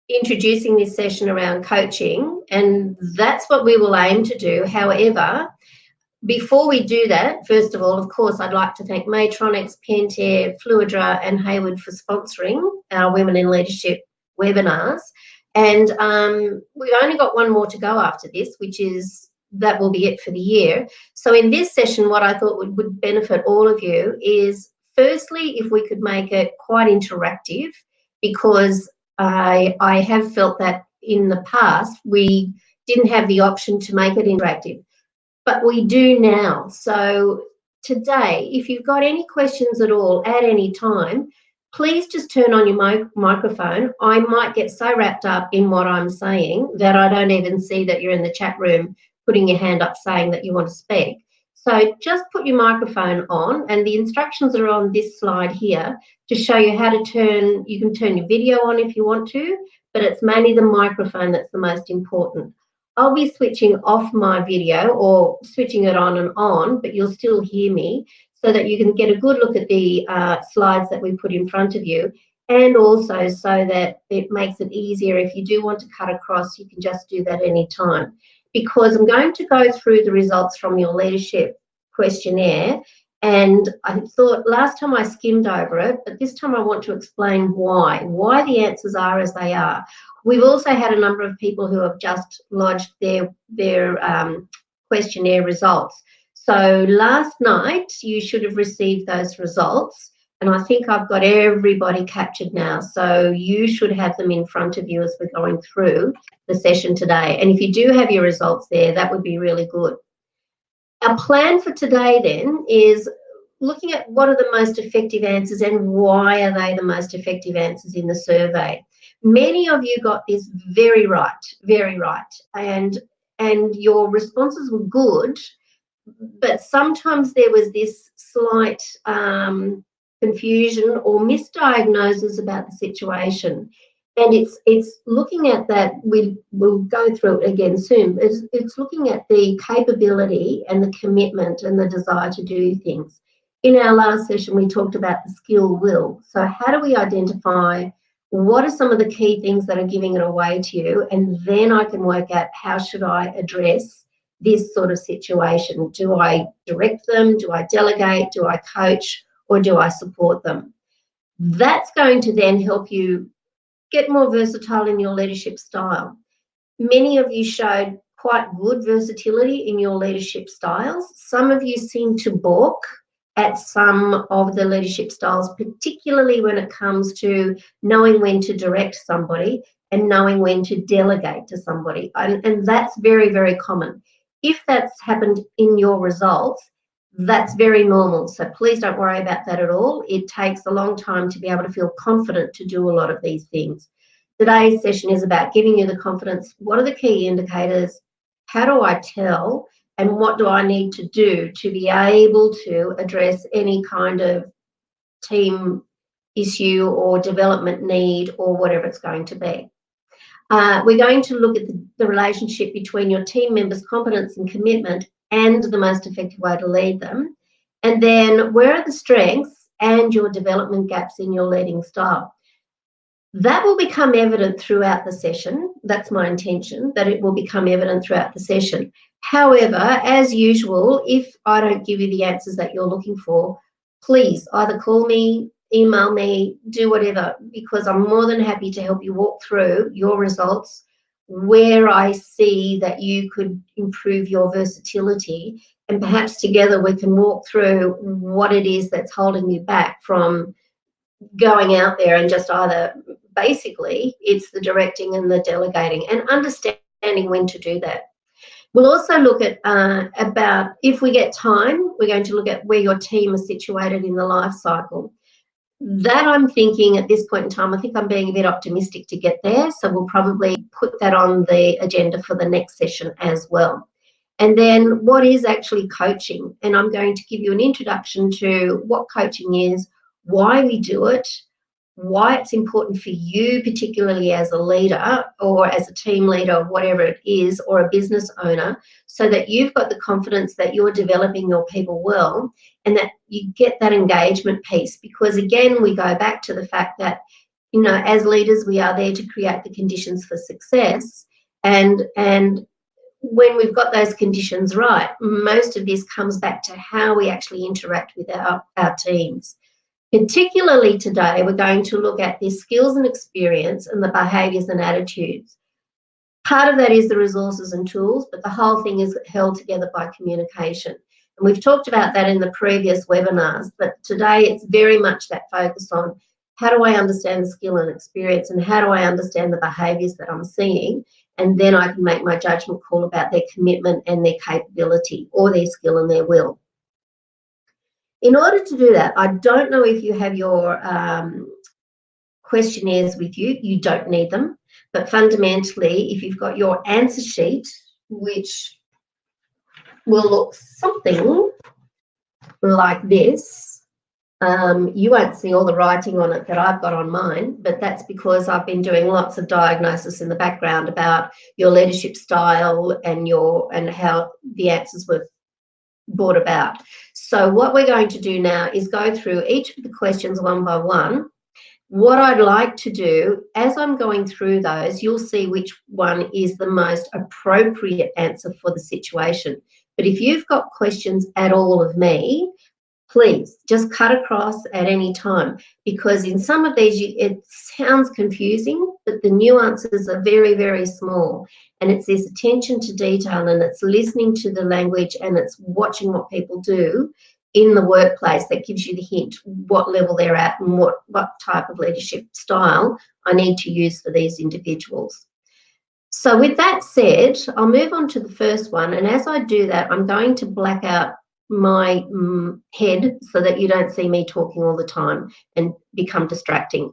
introducing this session around coaching, and that's what we will aim to do. However, before we do that, first of all, of course, I'd like to thank Matronics, Pentair, Fluidra and Hayward for sponsoring our Women in Leadership webinars. And we've only got one more to go after this, that will be it for the year. So in this session, what I thought would benefit all of you is, firstly, if we could make it quite interactive, because I have felt that in the past we didn't have the option to make it interactive, but we do now. So today, if you've got any questions at all at any time, please just turn on your microphone. I might get so wrapped up in what I'm saying that I don't even see that you're in the chat room putting your hand up saying that you want to speak. So just put your microphone on, and the instructions are on this slide here to show you how to turn. You can turn your video on if you want to, but it's mainly the microphone that's the most important. I'll be switching off my video or switching it on, but you'll still hear me, so that you can get a good look at the slides that we put in front of you, and also so that it makes it easier. If you do want to cut across, you can just do that any time. Because I'm going to go through the results from your leadership questionnaire, and I thought last time I skimmed over it, but this time I want to explain why the answers are as they are. We've also had a number of people who have just lodged their questionnaire results. So last night you should have received those results, and I think I've got everybody captured now. So you should have them in front of you as we're going through the session today. And if you do have your results there, that would be really good. Our plan for today then is looking at what are the most effective answers and why are they the most effective answers in the survey. Many of you got this very right, and your responses were good, but sometimes there was this slight confusion or misdiagnosis about the situation. And it's looking at that. We'll go through it again soon. It's looking at the capability and the commitment and the desire to do things. In our last session, we talked about the skill will. So how do we identify what are some of the key things that are giving it away to you? And then I can work out how should I address this sort of situation. Do I direct them? Do I delegate? Do I coach? Or do I support them? That's going to then help you get more versatile in your leadership style. Many of you showed quite good versatility in your leadership styles. Some of you seem to balk at some of the leadership styles, particularly when it comes to knowing when to direct somebody and knowing when to delegate to somebody. And that's very, very common. If that's happened in your results, that's very normal. So please don't worry about that at all. It takes a long time to be able to feel confident to do a lot of these things. Today's session is about giving you the confidence. What are the key indicators? How do I tell? And what do I need to do to be able to address any kind of team issue or development need or whatever it's going to be? We're going to look at the relationship between your team members' competence and commitment and the most effective way to lead them. And then where are the strengths and your development gaps in your leading style? That will become evident throughout the session. That's my intention, that it will become evident throughout the session. However, as usual, if I don't give you the answers that you're looking for, please either call me, email me, do whatever, because I'm more than happy to help you walk through your results where I see that you could improve your versatility, and perhaps together we can walk through what it is that's holding you back from going out there and just either, basically, it's the directing and the delegating and understanding when to do that. We'll also look at about, if we get time, we're going to look at where your team is situated in the life cycle. That I'm thinking at this point in time, I think I'm being a bit optimistic to get there, so we'll probably put that on the agenda for the next session as well. And then what is actually coaching? And I'm going to give you an introduction to what coaching is, why we do it, why it's important for you, particularly as a leader or as a team leader or whatever it is, or a business owner, so that you've got the confidence that you're developing your people well and that you get that engagement piece. Because again, we go back to the fact that you know, as leaders, we are there to create the conditions for success. And when we've got those conditions right, most of this comes back to how we actually interact with our teams. Particularly today, we're going to look at the skills and experience and the behaviours and attitudes. Part of that is the resources and tools, but the whole thing is held together by communication. And we've talked about that in the previous webinars, but today it's very much that focus on how do I understand the skill and experience, and how do I understand the behaviours that I'm seeing, and then I can make my judgment call about their commitment and their capability, or their skill and their will. In order to do that, I don't know if you have your questionnaires with you. You don't need them. But fundamentally, if you've got your answer sheet, which will look something like this, you won't see all the writing on it that I've got on mine, but that's because I've been doing lots of diagnosis in the background about your leadership style and how the answers were brought about. So what we're going to do now is go through each of the questions one by one. What I'd like to do, as I'm going through those, you'll see which one is the most appropriate answer for the situation. But if you've got questions at all of me, please just cut across at any time, because in some of these it sounds confusing, but the nuances are very, very small. And it's this attention to detail, and it's listening to the language, and it's watching what people do in the workplace that gives you the hint what level they're at and what type of leadership style I need to use for these individuals. So with that said, I'll move on to the first one, and as I do that, I'm going to black out my head so that you don't see me talking all the time and become distracting.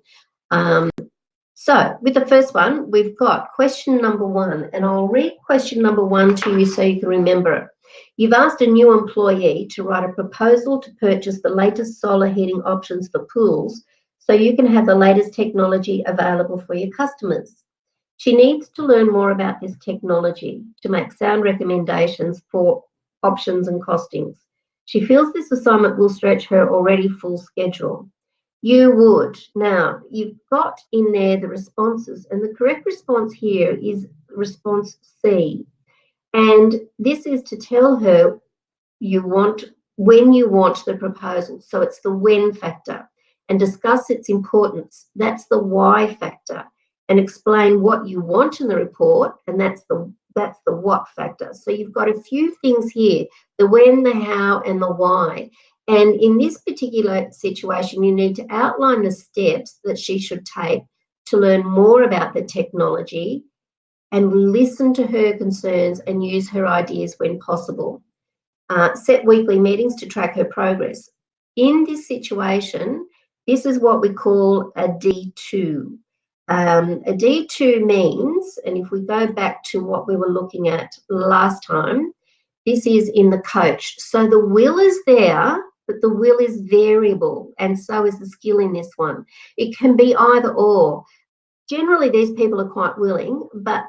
So with the first one, we've got question number 1, and I'll read question number 1 to you so you can remember it. You've asked a new employee to write a proposal to purchase the latest solar heating options for pools so you can have the latest technology available for your customers. She needs to learn more about this technology to make sound recommendations for options and costings. She feels this assignment will stretch her already full schedule. You would. Now, you've got in there the responses, and the correct response here is response C. And this is to tell her when you want the proposal. So it's the when factor, and discuss its importance. That's the why factor, and explain what you want in the report, and that's the what factor. So you've got a few things here, the when, the how, and the why. And in this particular situation, you need to outline the steps that she should take to learn more about the technology, and listen to her concerns and use her ideas when possible. Set weekly meetings to track her progress. In this situation, this is what we call a D2. A D2 means, and if we go back to what we were looking at last time, this is in the coach. So the will is there, but the will is variable, and so is the skill in this one. It can be either or. Generally, these people are quite willing, but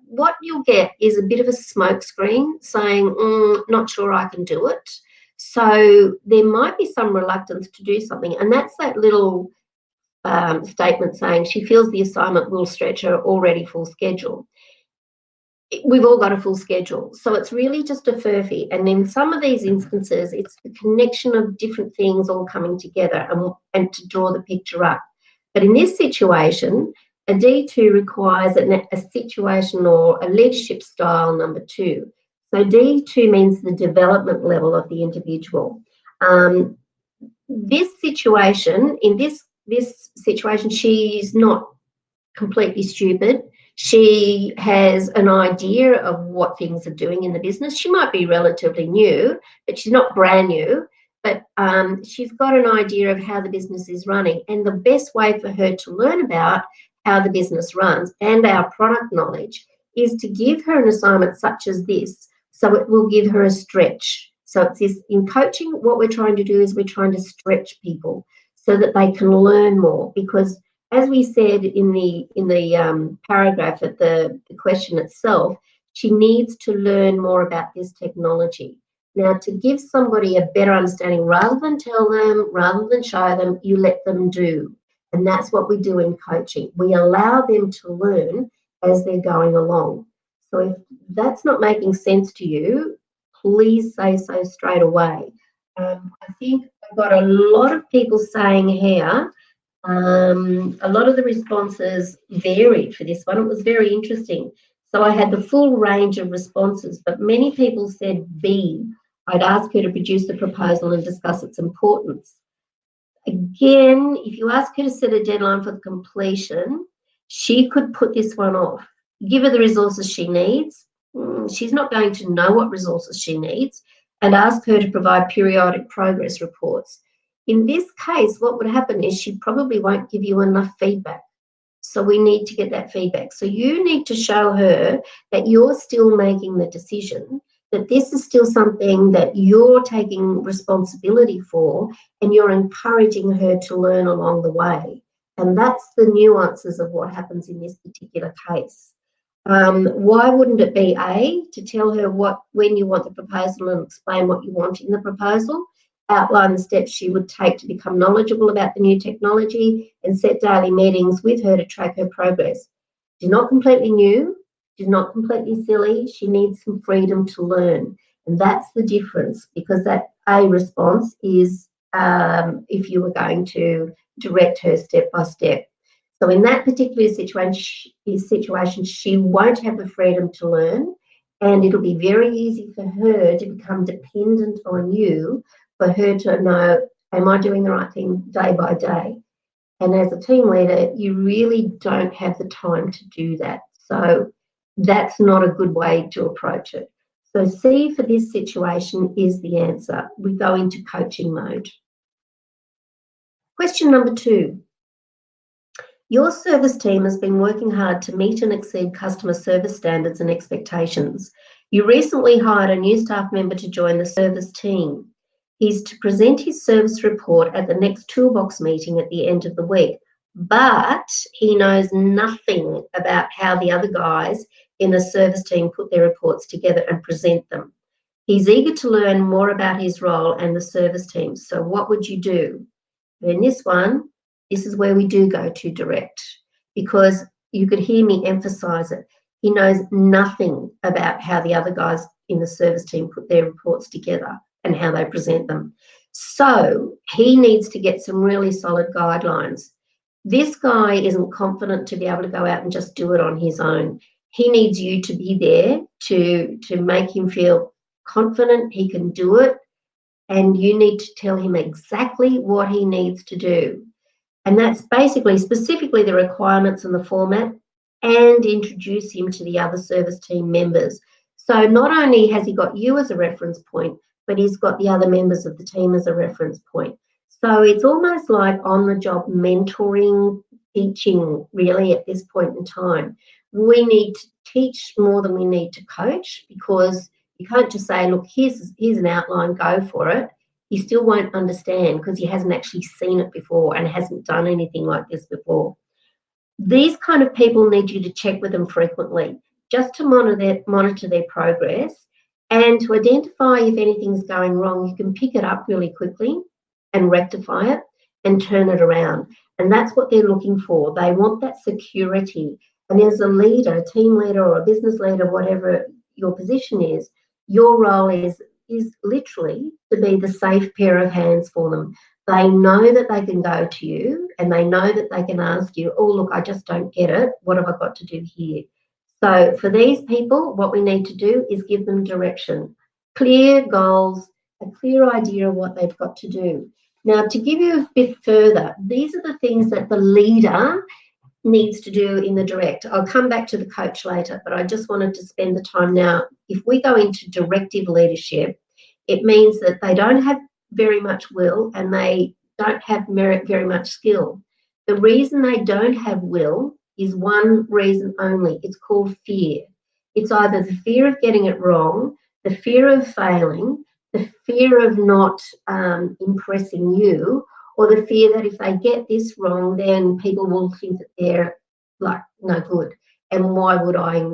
what you'll get is a bit of a smoke screen saying, not sure I can do it. So there might be some reluctance to do something, and that's that little statement saying she feels the assignment will stretch her already full schedule. We've all got a full schedule, so it's really just a furphy. And in some of these instances, it's the connection of different things all coming together and to draw the picture up. But in this situation, a D2 requires a situation or a leadership style number 2. So D2 means the development level of the individual. This situation, in this situation, she's not completely stupid. She has an idea of what things are doing in the business. She might be relatively new, but she's not brand new. But she's got an idea of how the business is running. And the best way for her to learn about how the business runs and our product knowledge is to give her an assignment such as this, so it will give her a stretch. So it's this, in coaching, what we're trying to do is we're trying to stretch people so that they can learn more, because as we said in the paragraph at the question itself, she needs to learn more about this technology. Now, to give somebody a better understanding, rather than tell them, rather than show them, you let them do. And that's what we do in coaching. We allow them to learn as they're going along. So if that's not making sense to you, please say so straight away. I think I've got a lot of people saying here, a lot of the responses varied for this one. It was very interesting. So I had the full range of responses, but many people said B. I'd ask her to produce the proposal and discuss its importance. Again, if you ask her to set a deadline for the completion, she could put this one off. Give her the resources she needs. She's not going to know what resources she needs, and ask her to provide periodic progress reports. In this case, what would happen is she probably won't give you enough feedback. So we need to get that feedback. So you need to show her that you're still making the decision, that this is still something that you're taking responsibility for, and you're encouraging her to learn along the way. And that's the nuances of what happens in this particular case. Why wouldn't it be A, to tell her when you want the proposal and explain what you want in the proposal, outline the steps she would take to become knowledgeable about the new technology, and set daily meetings with her to track her progress. She's not completely new, she's not completely silly, she needs some freedom to learn. And that's the difference, because that A response is if you were going to direct her step by step. So in that particular situation, she won't have the freedom to learn, and it'll be very easy for her to become dependent on you, for her to know, am I doing the right thing day by day? And as a team leader, you really don't have the time to do that. So that's not a good way to approach it. So C for this situation is the answer. We go into coaching mode. Question number 2. Your service team has been working hard to meet and exceed customer service standards and expectations. You recently hired a new staff member to join the service team. He's to present his service report at the next toolbox meeting at the end of the week, but he knows nothing about how the other guys in the service team put their reports together and present them. He's eager to learn more about his role and the service team. So what would you do? In this one, this is where we do go to direct, because you could hear me emphasise it. He knows nothing about how the other guys in the service team put their reports together and how they present them. So he needs to get some really solid guidelines. This guy isn't confident to be able to go out and just do it on his own. He needs you to be there to make him feel confident he can do it, and you need to tell him exactly what he needs to do. And that's basically specifically the requirements and the format, and introduce him to the other service team members. So not only has he got you as a reference point, but he's got the other members of the team as a reference point. So it's almost like on-the-job mentoring, teaching, really, at this point in time. We need to teach more than we need to coach, because you can't just say, look, here's an outline, go for it. He still won't understand because he hasn't actually seen it before and hasn't done anything like this before. These kind of people need you to check with them frequently, just to monitor their progress, and to identify if anything's going wrong. You can pick it up really quickly and rectify it and turn it around. And that's what they're looking for. They want that security. And as a leader, a team leader or a business leader, whatever your position is, your role is literally to be the safe pair of hands for them. They know that they can go to you, and they know that they can ask you, oh, look, I just don't get it. What have I got to do here? So for these people, what we need to do is give them direction, clear goals, a clear idea of what they've got to do. Now, to give you a bit further, these are the things that the leader needs to do in the direct. I'll come back to the coach later, but I just wanted to spend the time now. If we go into directive leadership, it means that they don't have very much will and they don't have very much skill. The reason they don't have will is one reason only. It's called fear. It's either the fear of getting it wrong, the fear of failing, the fear of not impressing you, or the fear that if they get this wrong, then people will think that they're like no good. And why would I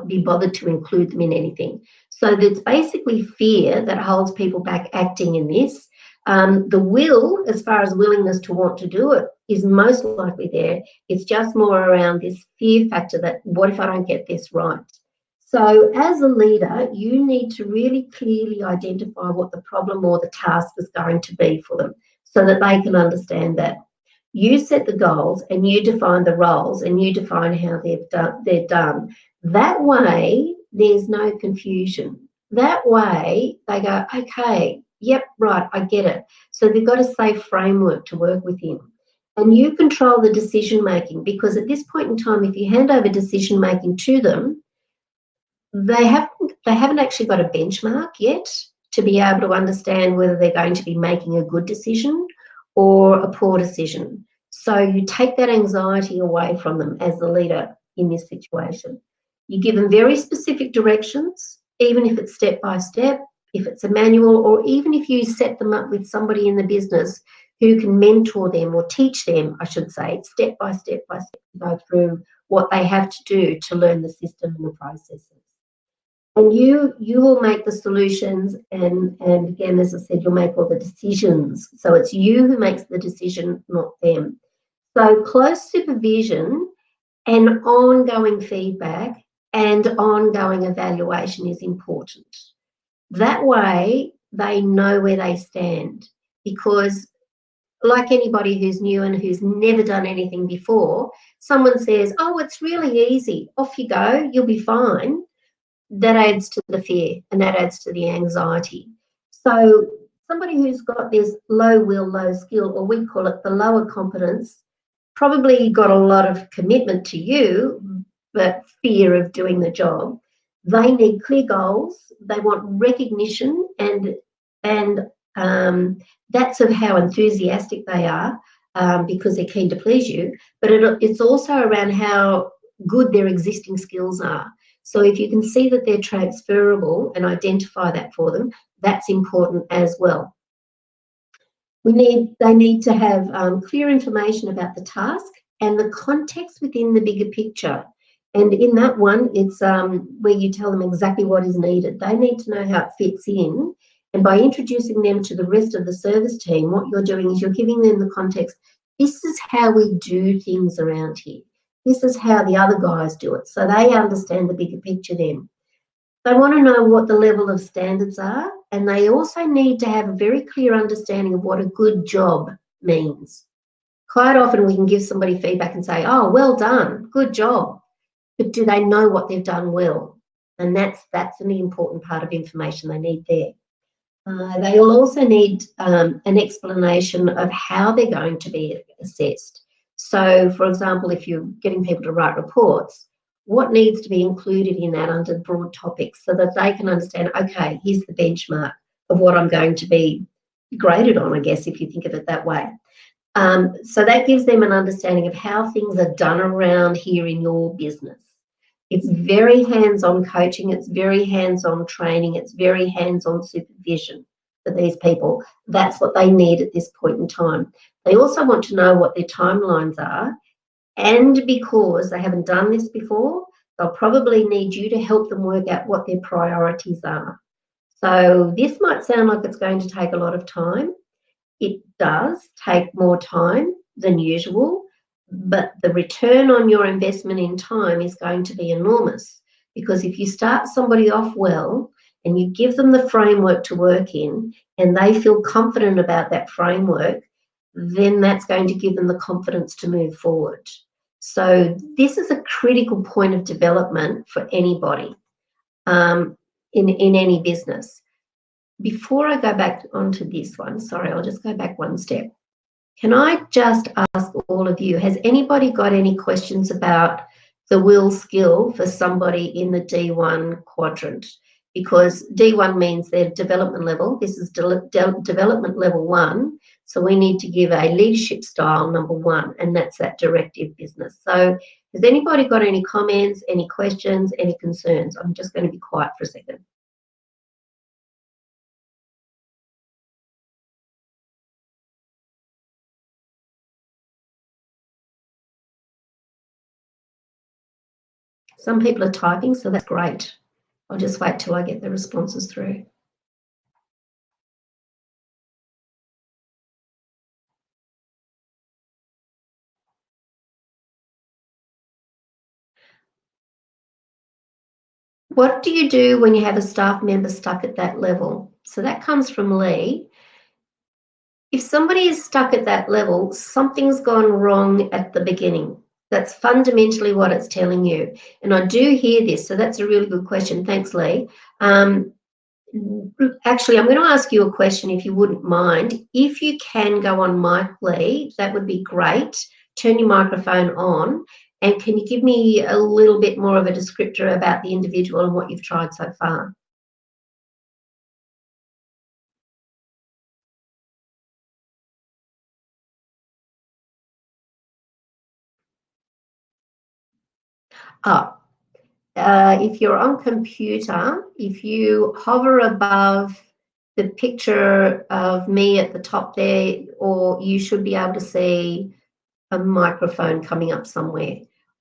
be bothered to include them in anything? So it's basically fear that holds people back acting in this. The will, as far as willingness to want to do it, is most likely there. It's just more around this fear factor that, what if I don't get this right? So as a leader, you need to really clearly identify what the problem or the task is going to be for them so that they can understand that. You set the goals and you define the roles and you define how they're done. That way, there's no confusion. That way, they go, okay, yep, right, I get it. So they've got a safe framework to work within. And you control the decision making, because at this point in time, if you hand over decision making to them, they haven't actually got a benchmark yet to be able to understand whether they're going to be making a good decision or a poor decision. So you take that anxiety away from them as the leader in this situation. You give them very specific directions, even if it's step by step, if it's a manual, or even if you set them up with somebody in the business who can mentor them or teach them, I should say, step by step to go through what they have to do to learn the system and the processes. And you will make the solutions, and again, as I said, you'll make all the decisions. So it's you who makes the decision, not them. So close supervision and ongoing feedback and ongoing evaluation is important. That way they know where they stand, because like anybody who's new and who's never done anything before, someone says, oh, it's really easy, off you go, you'll be fine. That adds to the fear and that adds to the anxiety. So somebody who's got this low will, low skill, or we call it the lower competence, probably got a lot of commitment to you, but fear of doing the job. They need clear goals. They want recognition, and that's of how enthusiastic they are, because they're keen to please you. But it's also around how good their existing skills are. So if you can see that they're transferable and identify that for them, that's important as well. They need to have clear information about the task and the context within the bigger picture. And in that one, it's where you tell them exactly what is needed. They need to know how it fits in. And by introducing them to the rest of the service team, what you're doing is you're giving them the context. This is how we do things around here. This is how the other guys do it. So they understand the bigger picture then. They want to know what the level of standards are, and they also need to have a very clear understanding of what a good job means. Quite often we can give somebody feedback and say, oh, well done, good job. But do they know what they've done well? And that's an important part of information they need there. They will also need an explanation of how they're going to be assessed. So, for example, if you're getting people to write reports, what needs to be included in that under broad topics so that they can understand, okay, here's the benchmark of what I'm going to be graded on, I guess, if you think of it that way. So that gives them an understanding of how things are done around here in your business. It's very hands-on coaching, it's very hands-on training, it's very hands-on supervision for these people. That's what they need at this point in time. They also want to know what their timelines are, and because they haven't done this before, they'll probably need you to help them work out what their priorities are. So this might sound like it's going to take a lot of time. It does take more time than usual, but the return on your investment in time is going to be enormous, because if you start somebody off well and you give them the framework to work in and they feel confident about that framework, then that's going to give them the confidence to move forward. So this is a critical point of development for anybody in any business. Before I go back onto this one, sorry, I'll just go back one step. Can I just ask all of you, has anybody got any questions about the will skill for somebody in the D1 quadrant? Because D1 means their development level. This is development level 1. So we need to give a leadership style number 1, and that's that directive business. So has anybody got any comments, any questions, any concerns? I'm just going to be quiet for a second. Some people are typing, so that's great. I'll just wait till I get the responses through. What do you do when you have a staff member stuck at that level? So that comes from Lee. If somebody is stuck at that level, something's gone wrong at the beginning. That's fundamentally what it's telling you. And I do hear this, so that's a really good question. Thanks, Lee. Actually, I'm going to ask you a question, if you wouldn't mind. If you can go on mic, Lee, that would be great. Turn your microphone on. And can you give me a little bit more of a descriptor about the individual and what you've tried so far? If you're on computer, if you hover above the picture of me at the top there, or you should be able to see a microphone coming up somewhere.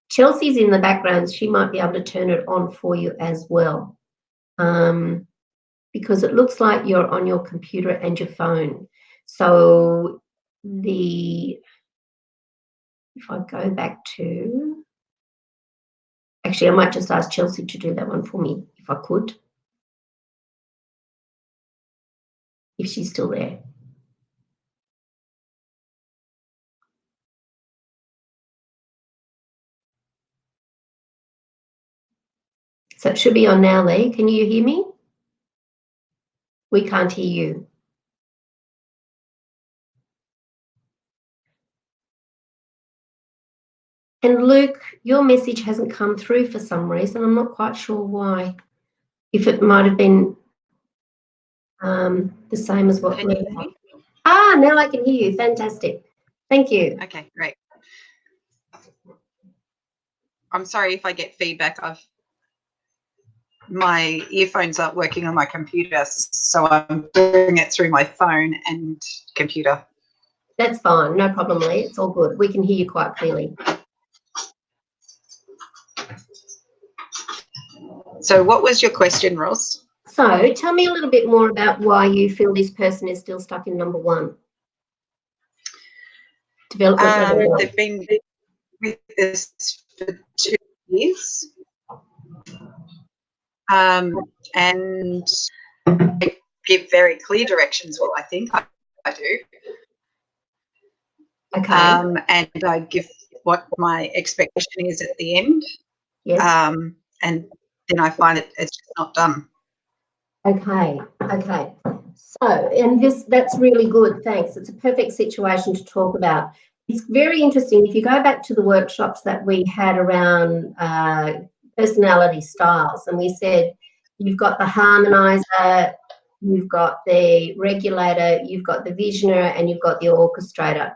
Chelsea's in the background. She might be able to turn it on for you as well, because it looks like you're on your computer and your phone. So if I go back to, actually, I might just ask Chelsea to do that one for me, if I could, if she's still there. So it should be on now, Lee. Can you hear me? We can't hear you. And Luke, your message hasn't come through for some reason. I'm not quite sure why. If it might have been the same as what Luke. Now I can hear you. Fantastic. Thank you. Okay, great. I'm sorry if I get feedback. My earphones aren't working on my computer, so I'm doing it through my phone and computer. That's fine. No problem, Lee. It's all good. We can hear you quite clearly. So what was your question, Ross? So tell me a little bit more about why you feel this person is still stuck in number one. Development. They've been with this for 2 years. And they give very clear directions. Well, I think I do. Okay. And I give what my expectation is at the end. Yes. And then I find it's just not done. Okay. So, and that's really good. Thanks. It's a perfect situation to talk about. It's very interesting. If you go back to the workshops that we had around personality styles, and we said you've got the harmonizer, you've got the regulator, you've got the visioner, and you've got the orchestrator.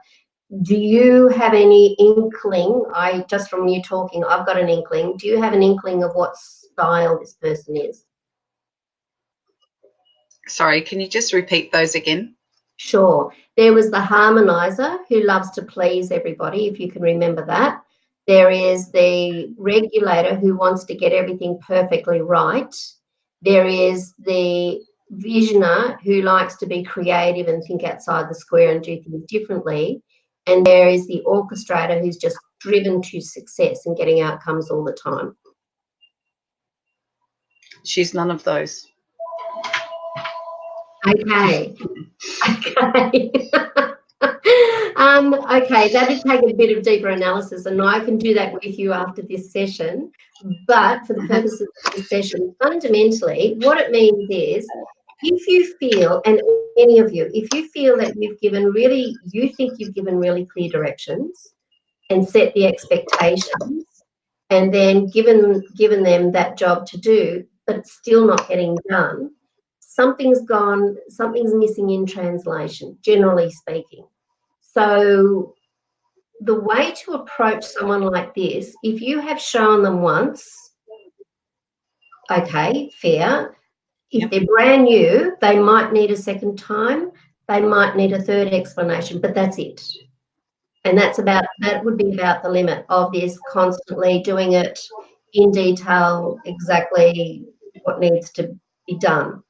Do you have any inkling? Just from you talking, I've got an inkling. Do you have an inkling of what style this person is? Sorry, can you just repeat those again? Sure. There was the harmonizer who loves to please everybody, if you can remember that. There is the regulator who wants to get everything perfectly right. There is the visioner who likes to be creative and think outside the square and do things differently. And there is the orchestrator who's just driven to success and getting outcomes all the time. She's none of those. Okay. Okay, that'd take a bit of deeper analysis, and I can do that with you after this session. But for the purposes of this session, fundamentally, what it means is, if you feel, and any of you, if you feel that you think you've given really clear directions and set the expectations, and then given them that job to do, but it's still not getting done, something's missing in translation, generally speaking. So the way to approach someone like this, if you have shown them once, okay, fair. If they're brand new, they might need a second time, they might need a third explanation, but that's it. And that would be about the limit of this, constantly doing it in detail, exactly what needs to be done.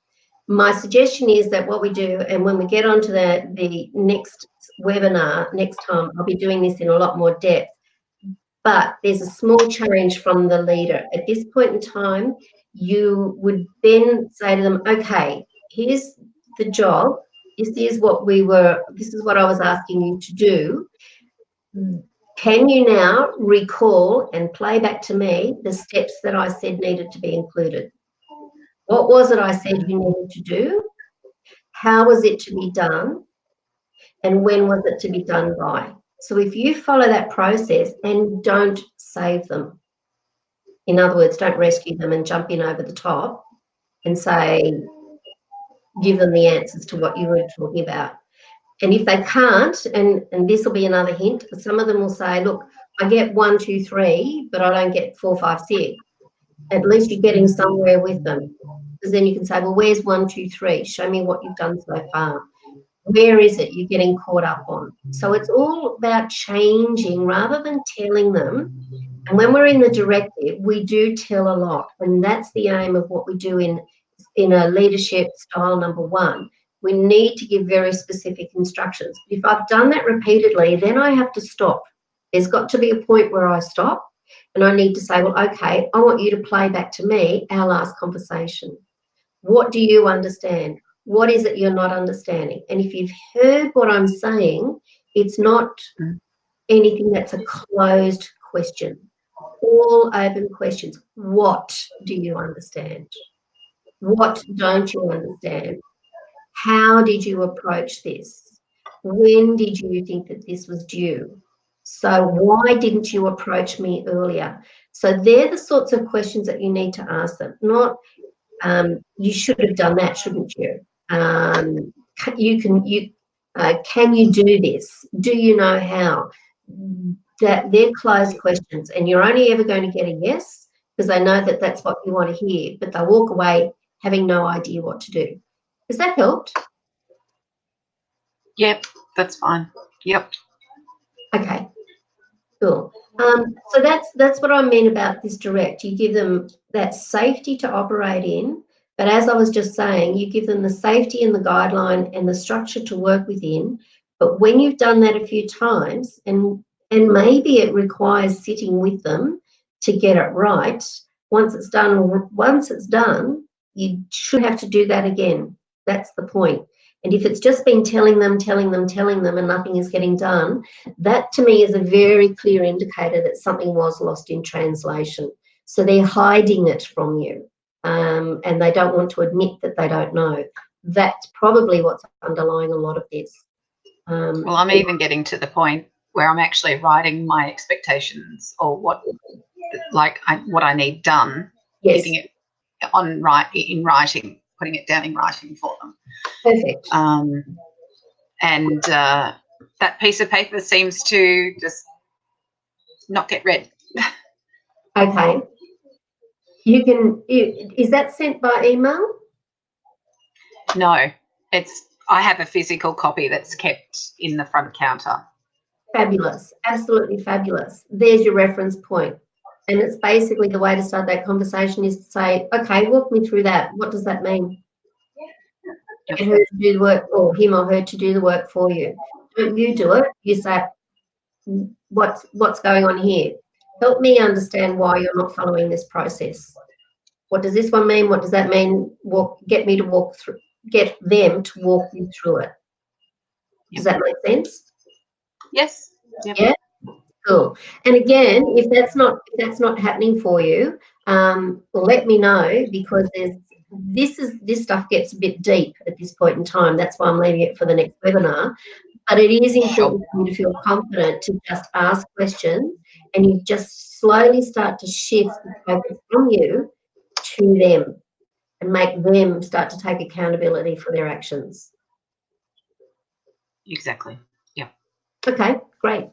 My suggestion is that what we do, and when we get onto the next webinar, next time, I'll be doing this in a lot more depth, but there's a small change from the leader. At this point in time, you would then say to them, okay, here's the job. This is what I was asking you to do. Can you now recall and play back to me the steps that I said needed to be included? What was it I said you needed to do? How was it to be done? And when was it to be done by? So if you follow that process and don't save them, in other words, don't rescue them and jump in over the top and say, give them the answers to what you were talking about. And if they can't, and this will be another hint, some of them will say, look, I get 1, 2, 3, but I don't get 4, 5, 6. At least you're getting somewhere with them. Because then you can say, well, where's 1, 2, 3? Show me what you've done so far. Where is it you're getting caught up on? So it's all about changing rather than telling them. And when we're in the directive, we do tell a lot. And that's the aim of what we do in a leadership style number 1. We need to give very specific instructions. If I've done that repeatedly, then I have to stop. There's got to be a point where I stop and I need to say, well, okay, I want you to play back to me our last conversation. What do you understand? What is it you're not understanding? And if you've heard what I'm saying, it's not anything that's a closed question. All open questions. What do you understand? What don't you understand? How did you approach this? When did you think that this was due? So why didn't you approach me earlier? So they're the sorts of questions that you need to ask them, not you should have done that, shouldn't you? Can you do this? Do you know how? That they're closed questions, and you're only ever going to get a yes because they know that that's what you want to hear, but they'll walk away having no idea what to do. Has that helped? Yep, that's fine. Yep. Okay, cool. So that's what I mean about this direct. You give them that safety to operate in, but as I was just saying, you give them the safety and the guideline and the structure to work within. But when you've done that a few times, and maybe it requires sitting with them to get it right, once it's done, you should have to do that again. That's the point. And if it's just been telling them, and nothing is getting done, that to me is a very clear indicator that something was lost in translation. So they're hiding it from you, and they don't want to admit that they don't know. That's probably what's underlying a lot of this. Well, I'm even getting to the point where I'm actually writing my expectations or what I need done, yes. getting it in writing, putting it down in writing for them. Perfect. And that piece of paper seems to just not get read. Okay. Is that sent by email? No, I have a physical copy that's kept in the front counter. Fabulous. Absolutely fabulous. There's your reference point. And it's basically the way to start that conversation is to say, okay, walk me through that. What does that mean? Get her to do the work, or him or her to do the work for you. Don't you do it. You say, what's going on here? Help me understand why you're not following this process. What does this one mean? What does that mean? Get them to walk you through it. Does that make sense? Yes. Yep. Yeah. Cool. And again, if that's not happening for you, let me know, because this stuff gets a bit deep at this point in time. That's why I'm leaving it for the next webinar. But it is important for you to feel confident to just ask questions, and you just slowly start to shift the focus from you to them and make them start to take accountability for their actions. Exactly. Yeah. Okay, great.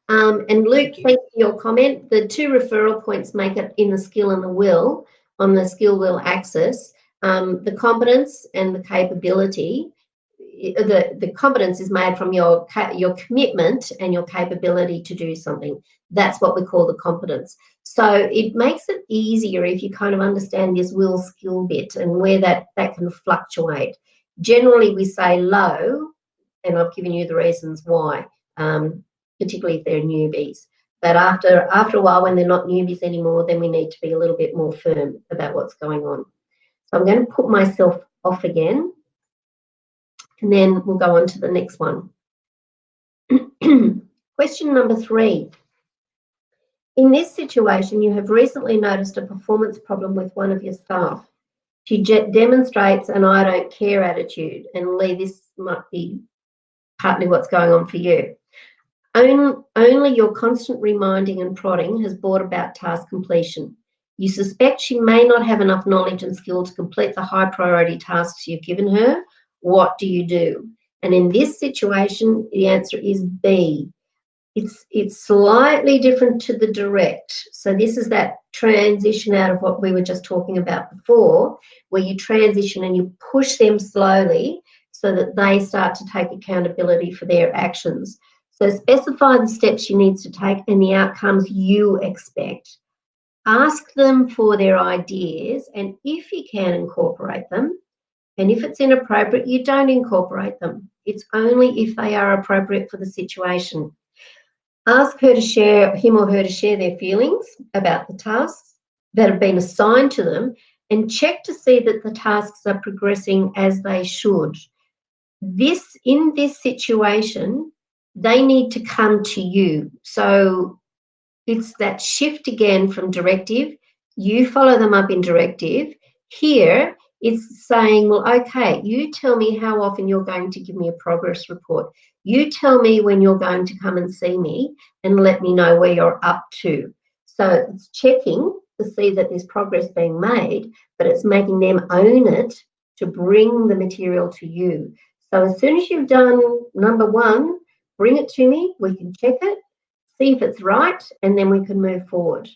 And Luke, thank you for your comment. The 2 referral points make it in the skill and the will, on the skill-will axis. The competence and the capability, the competence is made from your commitment and your capability to do something. That's what we call the competence. So it makes it easier if you kind of understand this will-skill bit and where that can fluctuate. Generally, we say low, and I've given you the reasons why. Particularly if they're newbies. But after a while, when they're not newbies anymore, then we need to be a little bit more firm about what's going on. So I'm going to put myself off again, and then we'll go on to the next one. Question number 3. In this situation, you have recently noticed a performance problem with one of your staff. She demonstrates an I don't care attitude, and Lee, this might be partly what's going on for you. Only your constant reminding and prodding has brought about task completion. You suspect she may not have enough knowledge and skill to complete the high priority tasks you've given her. What do you do? And in this situation, the answer is B. It's slightly different to the direct. So this is that transition out of what we were just talking about before, where you transition and you push them slowly so that they start to take accountability for their actions. So specify the steps you need to take and the outcomes you expect. Ask them for their ideas, and if you can, incorporate them. And if it's inappropriate, you don't incorporate them. It's only if they are appropriate for the situation. Ask her to share, him or her to share their feelings about the tasks that have been assigned to them, and check to see that the tasks are progressing as they should. In this situation, they need to come to you. So it's that shift again from directive. You follow them up in directive. Here, it's saying, well, okay, you tell me how often you're going to give me a progress report. You tell me when you're going to come and see me and let me know where you're up to. So it's checking to see that there's progress being made, but it's making them own it to bring the material to you. So as soon as you've done number 1, bring it to me, we can check it, see if it's right, and then we can move forward.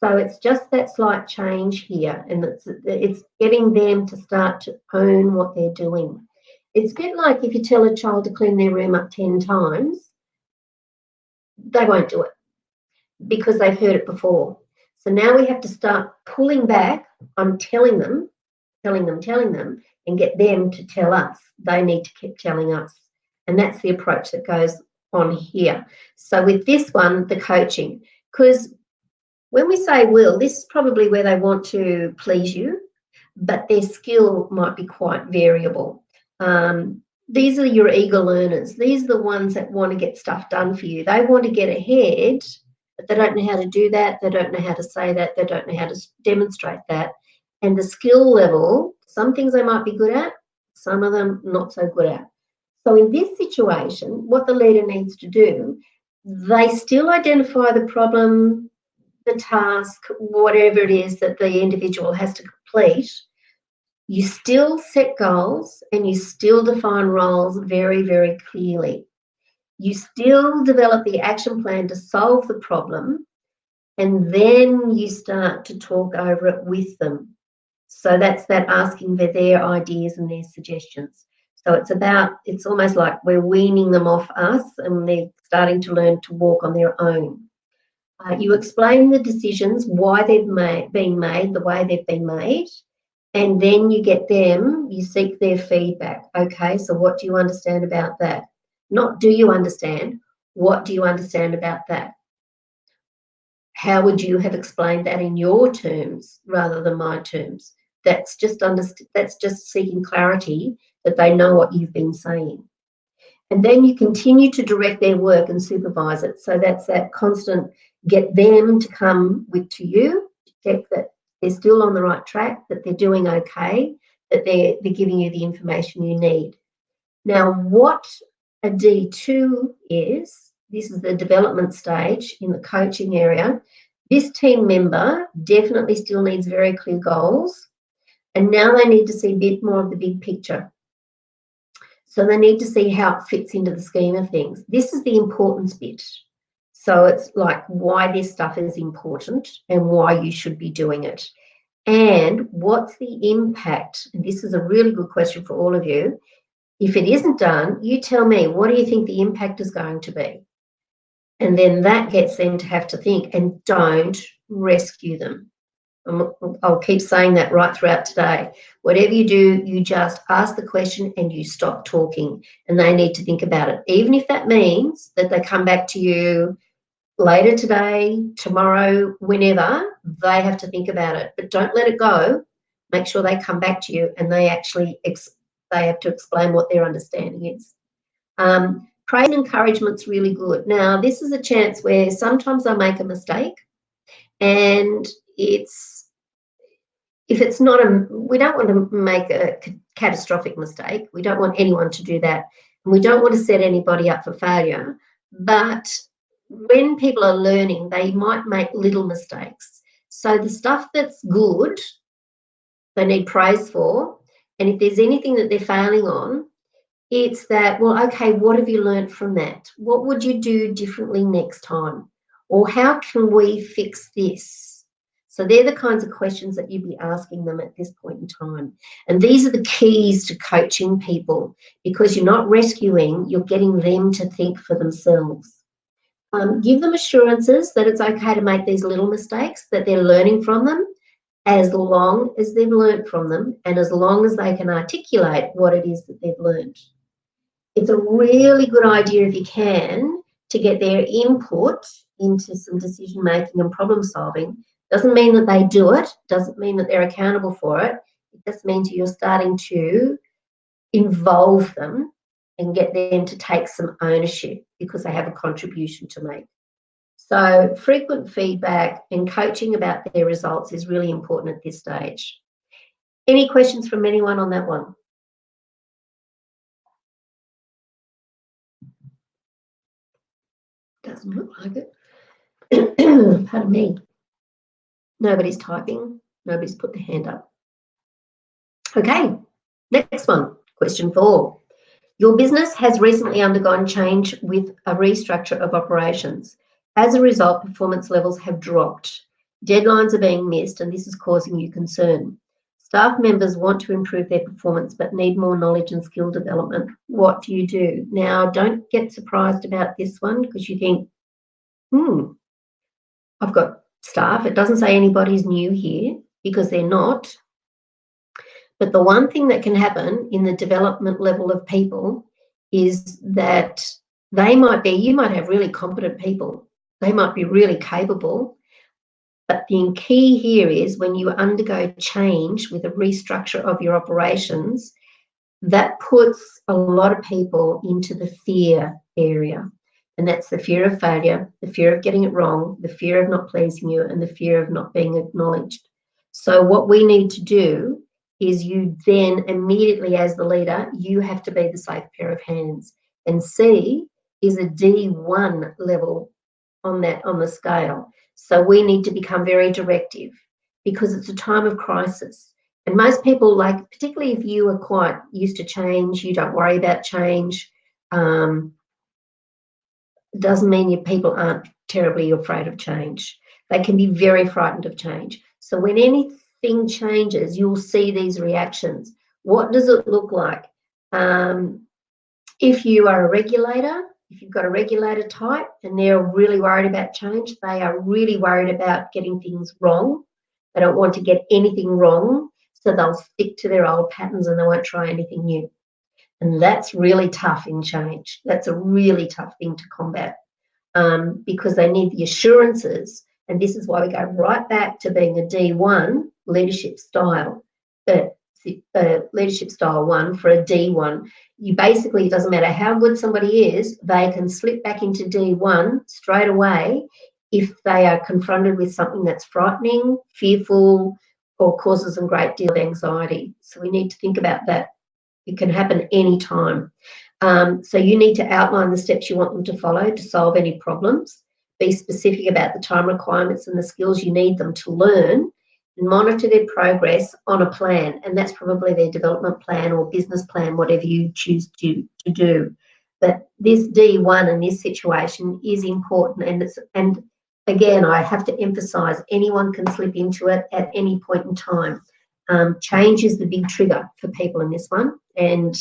So it's just that slight change here, and it's getting them to start to own what they're doing. It's a bit like if you tell a child to clean their room up 10 times, they won't do it because they've heard it before. So now we have to start pulling back on telling them, and get them to tell us. They need to keep telling us. And that's the approach that goes on here. So with this one, the coaching, because when we say will, this is probably where they want to please you, but their skill might be quite variable. These are your eager learners. These are the ones that want to get stuff done for you. They want to get ahead, but they don't know how to do that. They don't know how to say that. They don't know how to demonstrate that. And the skill level, some things they might be good at, some of them not so good at. So in this situation, what the leader needs to do, they still identify the problem, the task, whatever it is that the individual has to complete. You still set goals and you still define roles very, very clearly. You still develop the action plan to solve the problem, and then you start to talk over it with them. So that's that asking for their ideas and their suggestions. So it's almost like we're weaning them off us and they're starting to learn to walk on their own. You explain the decisions, why they've been made the way they've been made, and then you seek their feedback. Okay, so what do you understand about that? Not do you understand, what do you understand about that? How would you have explained that in your terms rather than my terms? That's just seeking clarity that they know what you've been saying. And then you continue to direct their work and supervise it. So that's that constant, get them to come to you, check that they're still on the right track, that they're doing okay, that they're giving you the information you need. Now, what a D2 is, this is the development stage in the coaching area. This team member definitely still needs very clear goals, and now they need to see a bit more of the big picture. So they need to see how it fits into the scheme of things. This is the importance bit. So it's like why this stuff is important and why you should be doing it. And what's the impact? And this is a really good question for all of you. If it isn't done, you tell me, what do you think the impact is going to be? And then that gets them to have to think, and don't rescue them. I'll keep saying that right throughout today. Whatever you do, you just ask the question and you stop talking, and they need to think about it. Even if that means that they come back to you later today, tomorrow, whenever, they have to think about it. But don't let it go. Make sure they come back to you and they actually they have to explain what their understanding is. Praise and encouragement's really good. Now, this is a chance where sometimes I make a mistake, and if it's not we don't want to make a catastrophic mistake. We don't want anyone to do that. And we don't want to set anybody up for failure. But when people are learning, they might make little mistakes. So the stuff that's good, they need praise for. And if there's anything that they're failing on, it's that, well, okay, what have you learned from that? What would you do differently next time? Or how can we fix this? So they're the kinds of questions that you'd be asking them at this point in time. And these are the keys to coaching people, because you're not rescuing, you're getting them to think for themselves. Give them assurances that it's okay to make these little mistakes, that they're learning from them, as long as they've learned from them and as long as they can articulate what it is that they've learned. It's a really good idea, if you can, to get their input into some decision making and problem solving. Doesn't mean that they do it, doesn't mean that they're accountable for it. It just means you're starting to involve them and get them to take some ownership because they have a contribution to make. So frequent feedback and coaching about their results is really important at this stage. Any questions from anyone on that one? Doesn't look like it. Pardon me. Nobody's typing. Nobody's put their hand up. Okay, next one. Question 4. Your business has recently undergone change with a restructure of operations. As a result, performance levels have dropped. Deadlines are being missed, and this is causing you concern. Staff members want to improve their performance but need more knowledge and skill development. What do you do? Now, don't get surprised about this one because you think, I've got staff. It doesn't say anybody's new here, because they're not. But the one thing that can happen in the development level of people is that you might have really competent people. They might be really capable. But the key here is when you undergo change with a restructure of your operations, that puts a lot of people into the fear area. And that's the fear of failure, the fear of getting it wrong, the fear of not pleasing you, and the fear of not being acknowledged. So what we need to do is you then immediately, as the leader, you have to be the safe pair of hands. And C is a D1 level on the scale. So we need to become very directive because it's a time of crisis. And most people, particularly if you are quite used to change, you don't worry about change, doesn't mean your people aren't terribly afraid of change. They can be very frightened of change. So when anything changes, you'll see these reactions. What does it look like? If you are a regulator, if you've got a regulator type and they're really worried about change, they are really worried about getting things wrong. They don't want to get anything wrong, so they'll stick to their old patterns and they won't try anything new. And that's really tough in change. That's a really tough thing to combat because they need the assurances. And this is why we go right back to being a D1 leadership style, leadership style 1 for a D1. You basically, it doesn't matter how good somebody is, they can slip back into D1 straight away if they are confronted with something that's frightening, fearful, or causes them a great deal of anxiety. So we need to think about that. It can happen any time. So you need to outline the steps you want them to follow to solve any problems. Be specific about the time requirements and the skills you need them to learn, and monitor their progress on a plan. And that's probably their development plan or business plan, whatever you choose to do. But this D1 in this situation is important. And again, I have to emphasise, anyone can slip into it at any point in time. Change is the big trigger for people in this one. And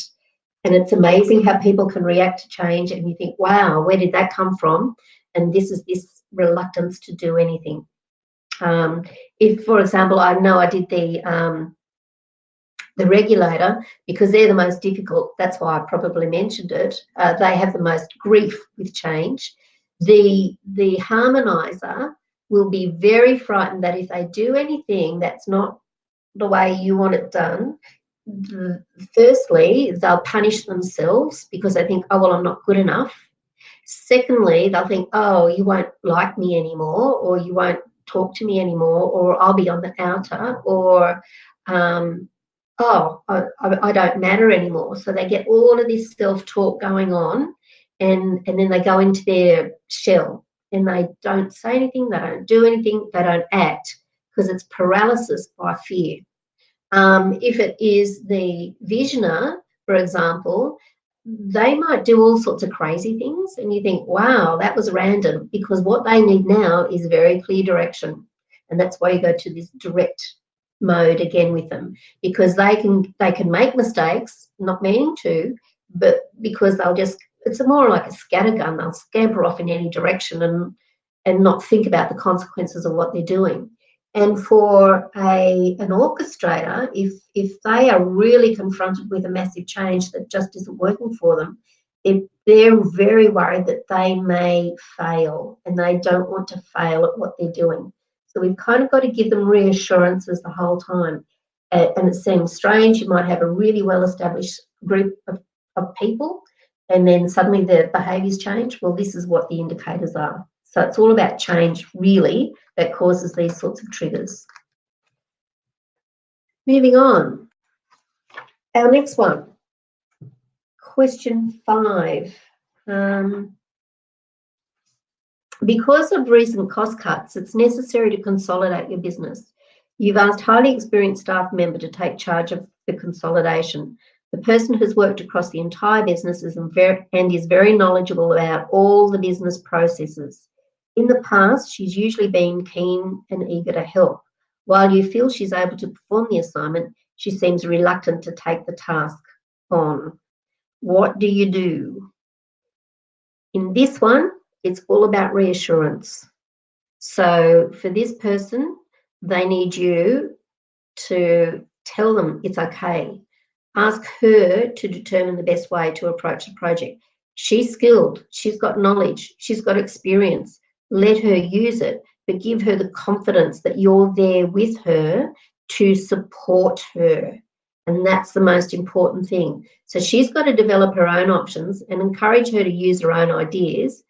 it's amazing how people can react to change and you think, wow, where did that come from? And this is this reluctance to do anything. If, for example, I know I did the regulator, because they're the most difficult, that's why I probably mentioned it, they have the most grief with change. The harmonizer will be very frightened that if they do anything that's not the way you want it done, firstly, they'll punish themselves because they think, oh, well, I'm not good enough. Secondly, they'll think, oh, you won't like me anymore, or you won't talk to me anymore, or I'll be on the outer, or oh, I don't matter anymore. So they get all of this self-talk going on, and then they go into their shell and they don't say anything, they don't do anything, they don't act because it's paralysis by fear. If it is the visioner, for example, they might do all sorts of crazy things and you think, wow, that was random, because what they need now is very clear direction. And that's why you go to this direct mode again with them, because they can make mistakes, not meaning to, but because it's more like a scattergun. They'll scamper off in any direction and not think about the consequences of what they're doing. And for an orchestrator, if they are really confronted with a massive change that just isn't working for them, they're very worried that they may fail, and they don't want to fail at what they're doing. So we've kind of got to give them reassurances the whole time. And it seems strange. You might have a really well-established group of people, and then suddenly the behaviours change. Well, this is what the indicators are. So it's all about change, really, that causes these sorts of triggers. Moving on. Our next one, question 5. Because of recent cost cuts, it's necessary to consolidate your business. You've asked highly experienced staff member to take charge of the consolidation. The person has worked across the entire business and is very knowledgeable about all the business processes. In the past, she's usually been keen and eager to help. While you feel she's able to perform the assignment, she seems reluctant to take the task on. What do you do? In this one, it's all about reassurance. So for this person, they need you to tell them it's okay. Ask her to determine the best way to approach the project. She's skilled, she's got knowledge, she's got experience. Let her use it, but give her the confidence that you're there with her to support her. And that's the most important thing. So she's got to develop her own options and encourage her to use her own ideas.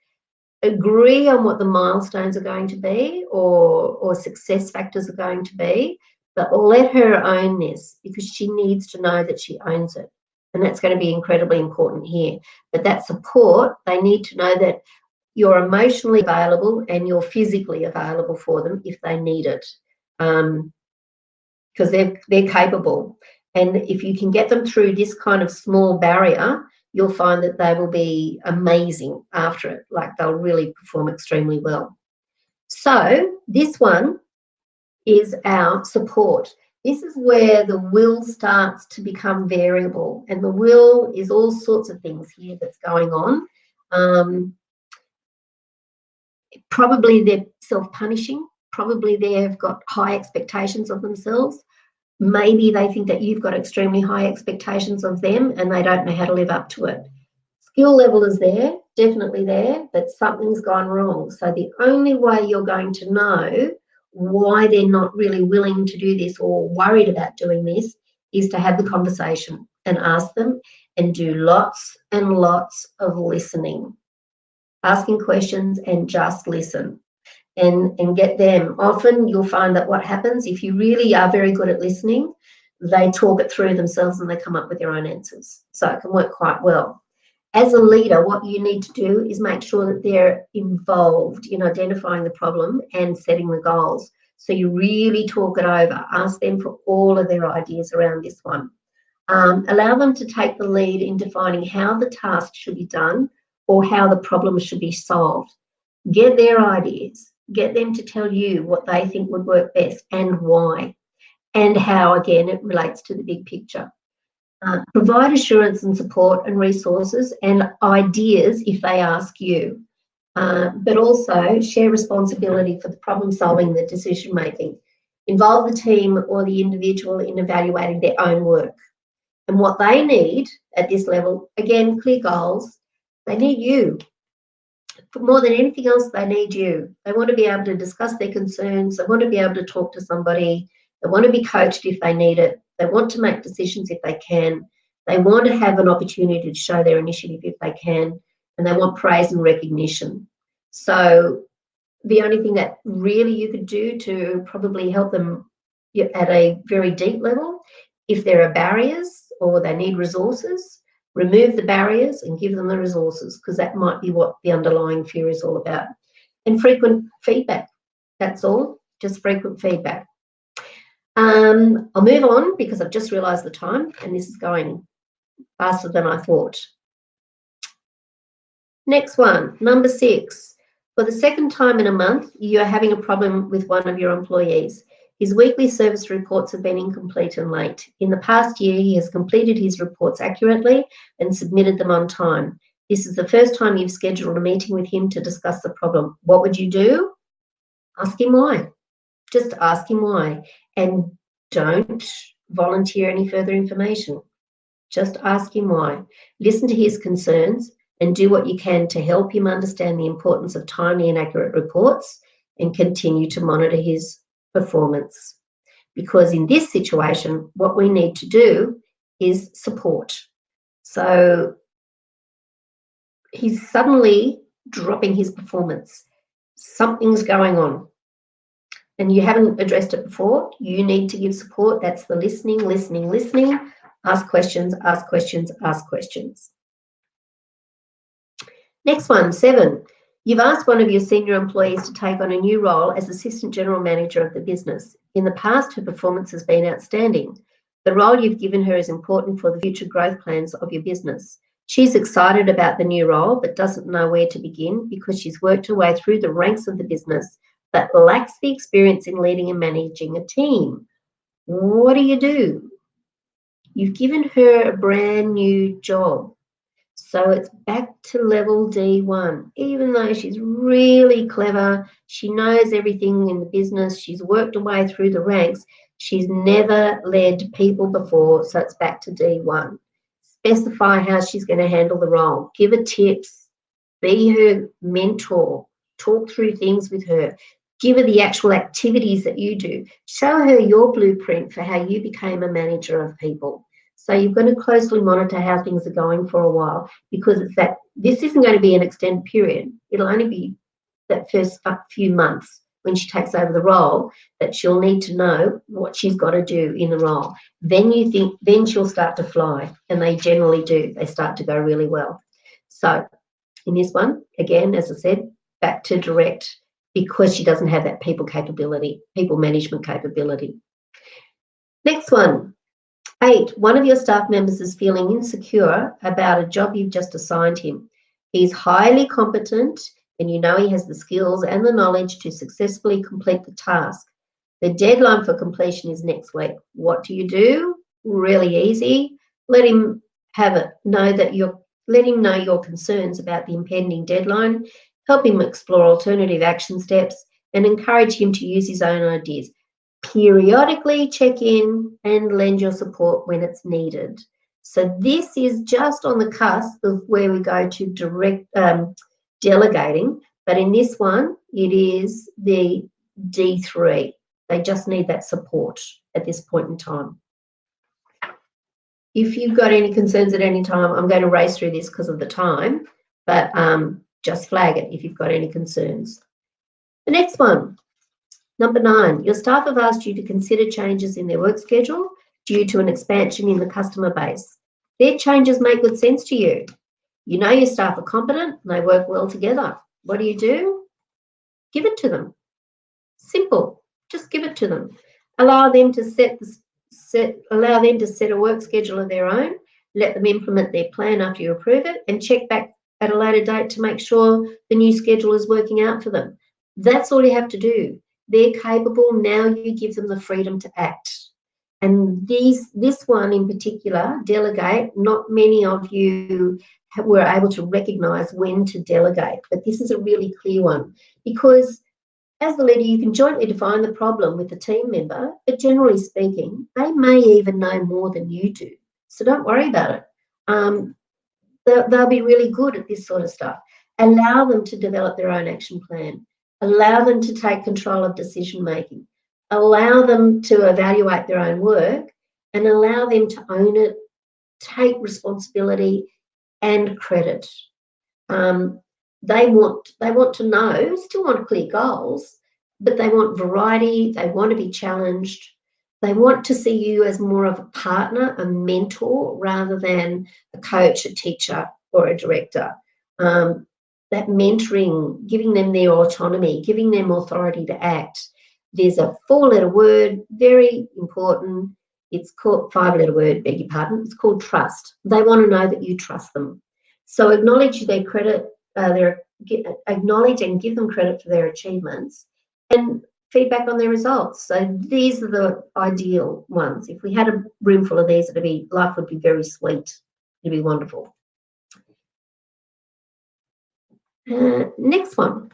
Agree on what the milestones are going to be, or success factors are going to be, but let her own this, because she needs to know that she owns it. And that's going to be incredibly important here. But that support, they need to know that you're emotionally available and you're physically available for them if they need it, because they're capable. And if you can get them through this kind of small barrier, you'll find that they will be amazing after it. Like, they'll really perform extremely well. So this one is our support. This is where the will starts to become variable, and the will is all sorts of things here that's going on. Probably they're self-punishing. Probably they've got high expectations of themselves. Maybe they think that you've got extremely high expectations of them and they don't know how to live up to it. Skill level is there, definitely there, but something's gone wrong. So the only way you're going to know why they're not really willing to do this or worried about doing this is to have the conversation and ask them, and do lots and lots of listening. Asking questions and just listen. And get them. Often you'll find that what happens, if you really are very good at listening, they talk it through themselves and they come up with their own answers. So it can work quite well. As a leader, what you need to do is make sure that they're involved in identifying the problem and setting the goals. So you really talk it over. Ask them for all of their ideas around this one. Allow them to take the lead in defining how the task should be done or how the problem should be solved. Get their ideas. Get them to tell you what they think would work best and why, and how, again, it relates to the big picture. Provide assurance and support and resources and ideas if they ask you, but also share responsibility for the problem solving, the decision making. Involve the team or the individual in evaluating their own work and what they need at this level. Again, clear goals. They need you. more than anything else, they need you. They want to be able to discuss their concerns. They want to be able to talk to somebody. They want to be coached if they need it. They want to make decisions if they can. They want to have an opportunity to show their initiative if they can. And they want praise and recognition. So the only thing that really you could do to probably help them at a very deep level, if there are barriers or they need resources, remove the barriers and give them the resources, because that might be what the underlying fear is all about. And frequent feedback, that's all, just frequent feedback. I'll move on because I've just realised the time and this is going faster than I thought. Next one, number 6. For the second time in a month, you are having a problem with one of your employees. His weekly service reports have been incomplete and late. In the past year, he has completed his reports accurately and submitted them on time. This is the first time you've scheduled a meeting with him to discuss the problem. What would you do? Ask him why. Just ask him why. And don't volunteer any further information. Just ask him why. Listen to his concerns and do what you can to help him understand the importance of timely and accurate reports and continue to monitor his performance. Because in this situation, what we need to do is support. So he's suddenly dropping his performance. Something's going on. And you haven't addressed it before. You need to give support. That's the listening. Ask questions, ask questions, ask questions. Next one, 7. You've asked one of your senior employees to take on a new role as Assistant General Manager of the business. In the past, her performance has been outstanding. The role you've given her is important for the future growth plans of your business. She's excited about the new role but doesn't know where to begin because she's worked her way through the ranks of the business but lacks the experience in leading and managing a team. What do? You've given her a brand new job. So it's back to level D1. Even though she's really clever, she knows everything in the business, she's worked her way through the ranks, she's never led people before, so it's back to D1. Specify how she's going to handle the role. Give her tips. Be her mentor. Talk through things with her. Give her the actual activities that you do. Show her your blueprint for how you became a manager of people. So you're going to closely monitor how things are going for a while, because it's that this isn't going to be an extended period. It'll only be that first few months when she takes over the role that she'll need to know what she's got to do in the role. Then she'll start to fly, and they generally do. They start to go really well. So in this one, again, as I said, back to direct, because she doesn't have that people management capability. Next one. 8, one of your staff members is feeling insecure about a job you've just assigned him. He's highly competent and you know he has the skills and the knowledge to successfully complete the task. The deadline for completion is next week. What do? Really easy. Let him know your concerns about the impending deadline, help him explore alternative action steps and encourage him to use his own ideas. Periodically check in and lend your support when it's needed. So this is just on the cusp of where we go to direct delegating, but in this one, it is the D3. They just need that support at this point in time. If you've got any concerns at any time, I'm going to race through this because of the time, but just flag it if you've got any concerns. The next one. Number 9, your staff have asked you to consider changes in their work schedule due to an expansion in the customer base. Their changes make good sense to you. You know your staff are competent and they work well together. What do? Give it to them. Simple. Just give it to them. Allow them to set a work schedule of their own. Let them implement their plan after you approve it and check back at a later date to make sure the new schedule is working out for them. That's all you have to do. They're capable. Now you give them the freedom to act. And this one in particular, delegate, not many of you were able to recognise when to delegate, but this is a really clear one, because as the leader, you can jointly define the problem with the team member, but generally speaking, they may even know more than you do. So don't worry about it. They'll be really good at this sort of stuff. Allow them to develop their own action plan. Allow them to take control of decision making. Allow them to evaluate their own work and allow them to own it, take responsibility and credit. They want to know, still want clear goals, but they want variety, they want to be challenged, they want to see you as more of a partner, a mentor, rather than a coach, a teacher, or a director. That mentoring, giving them their autonomy, giving them authority to act. There's a 4-letter word, very important. It's called 5-letter word, beg your pardon. It's called trust. They want to know that you trust them. So acknowledge their credit, acknowledge and give them credit for their achievements and feedback on their results. So these are the ideal ones. If we had a room full of these, life would be very sweet. It'd be wonderful. Next one.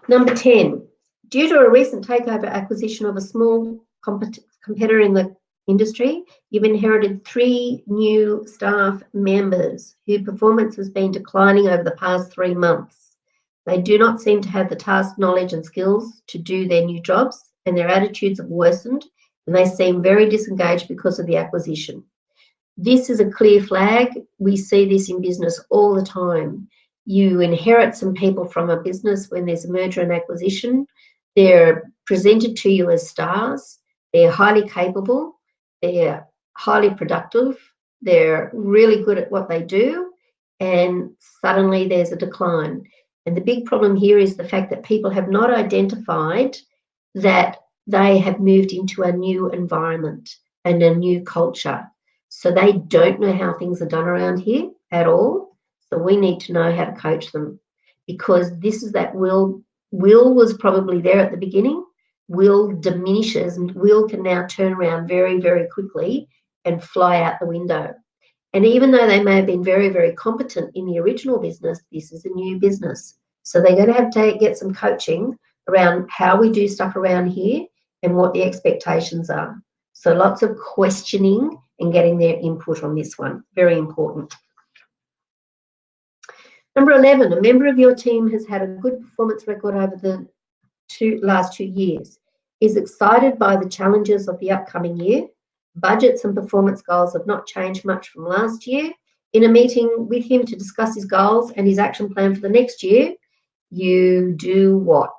Number 10. Due to a recent takeover acquisition of a small competitor in the industry, you've inherited 3 new staff members whose performance has been declining over the past 3 months. They do not seem to have the task knowledge and skills to do their new jobs, and their attitudes have worsened, and they seem very disengaged because of the acquisition. This is a clear flag. We see this in business all the time. You inherit some people from a business when there's a merger and acquisition. They're presented to you as stars. They're highly capable. They're highly productive. They're really good at what they do. And suddenly there's a decline. And the big problem here is the fact that people have not identified that they have moved into a new environment and a new culture. So they don't know how things are done around here at all. So we need to know how to coach them, because this is that will. Will was probably there at the beginning. Will diminishes, and will can now turn around very, very quickly and fly out the window. And even though they may have been very, very competent in the original business, this is a new business. So they're going to have to get some coaching around how we do stuff around here and what the expectations are. So lots of questioning and getting their input on this one. Very important. Number 11, a member of your team has had a good performance record over the last 2 years, is excited by the challenges of the upcoming year. Budgets and performance goals have not changed much from last year. In a meeting with him to discuss his goals and his action plan for the next year, you do what?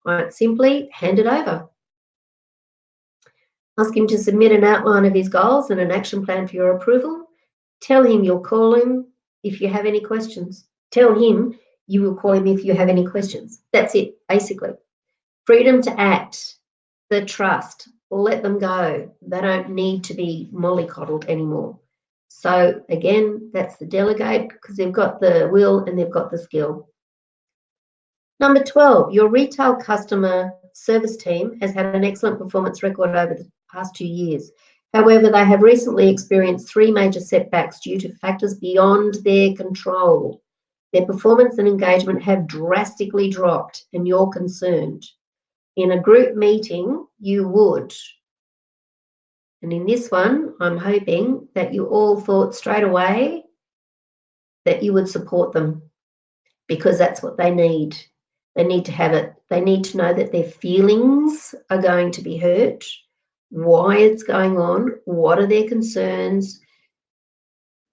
Quite simply, hand it over. Ask him to submit an outline of his goals and an action plan for your approval. Tell him you'll call him if you have any questions. Tell him you will call him if you have any questions. That's it, basically. Freedom to act, the trust, let them go. They don't need to be mollycoddled anymore. So again, that's the delegate, because they've got the will and they've got the skill. Number 12, your retail customer service team has had an excellent performance record over the past 2 years. However, they have recently experienced 3 major setbacks due to factors beyond their control. Their performance and engagement have drastically dropped, and you're concerned. In a group meeting, you would. And in this one, I'm hoping that you all thought straight away that you would support them, because that's what they need. They need to have it. They need to know that their feelings are going to be hurt, why it's going on, what are their concerns.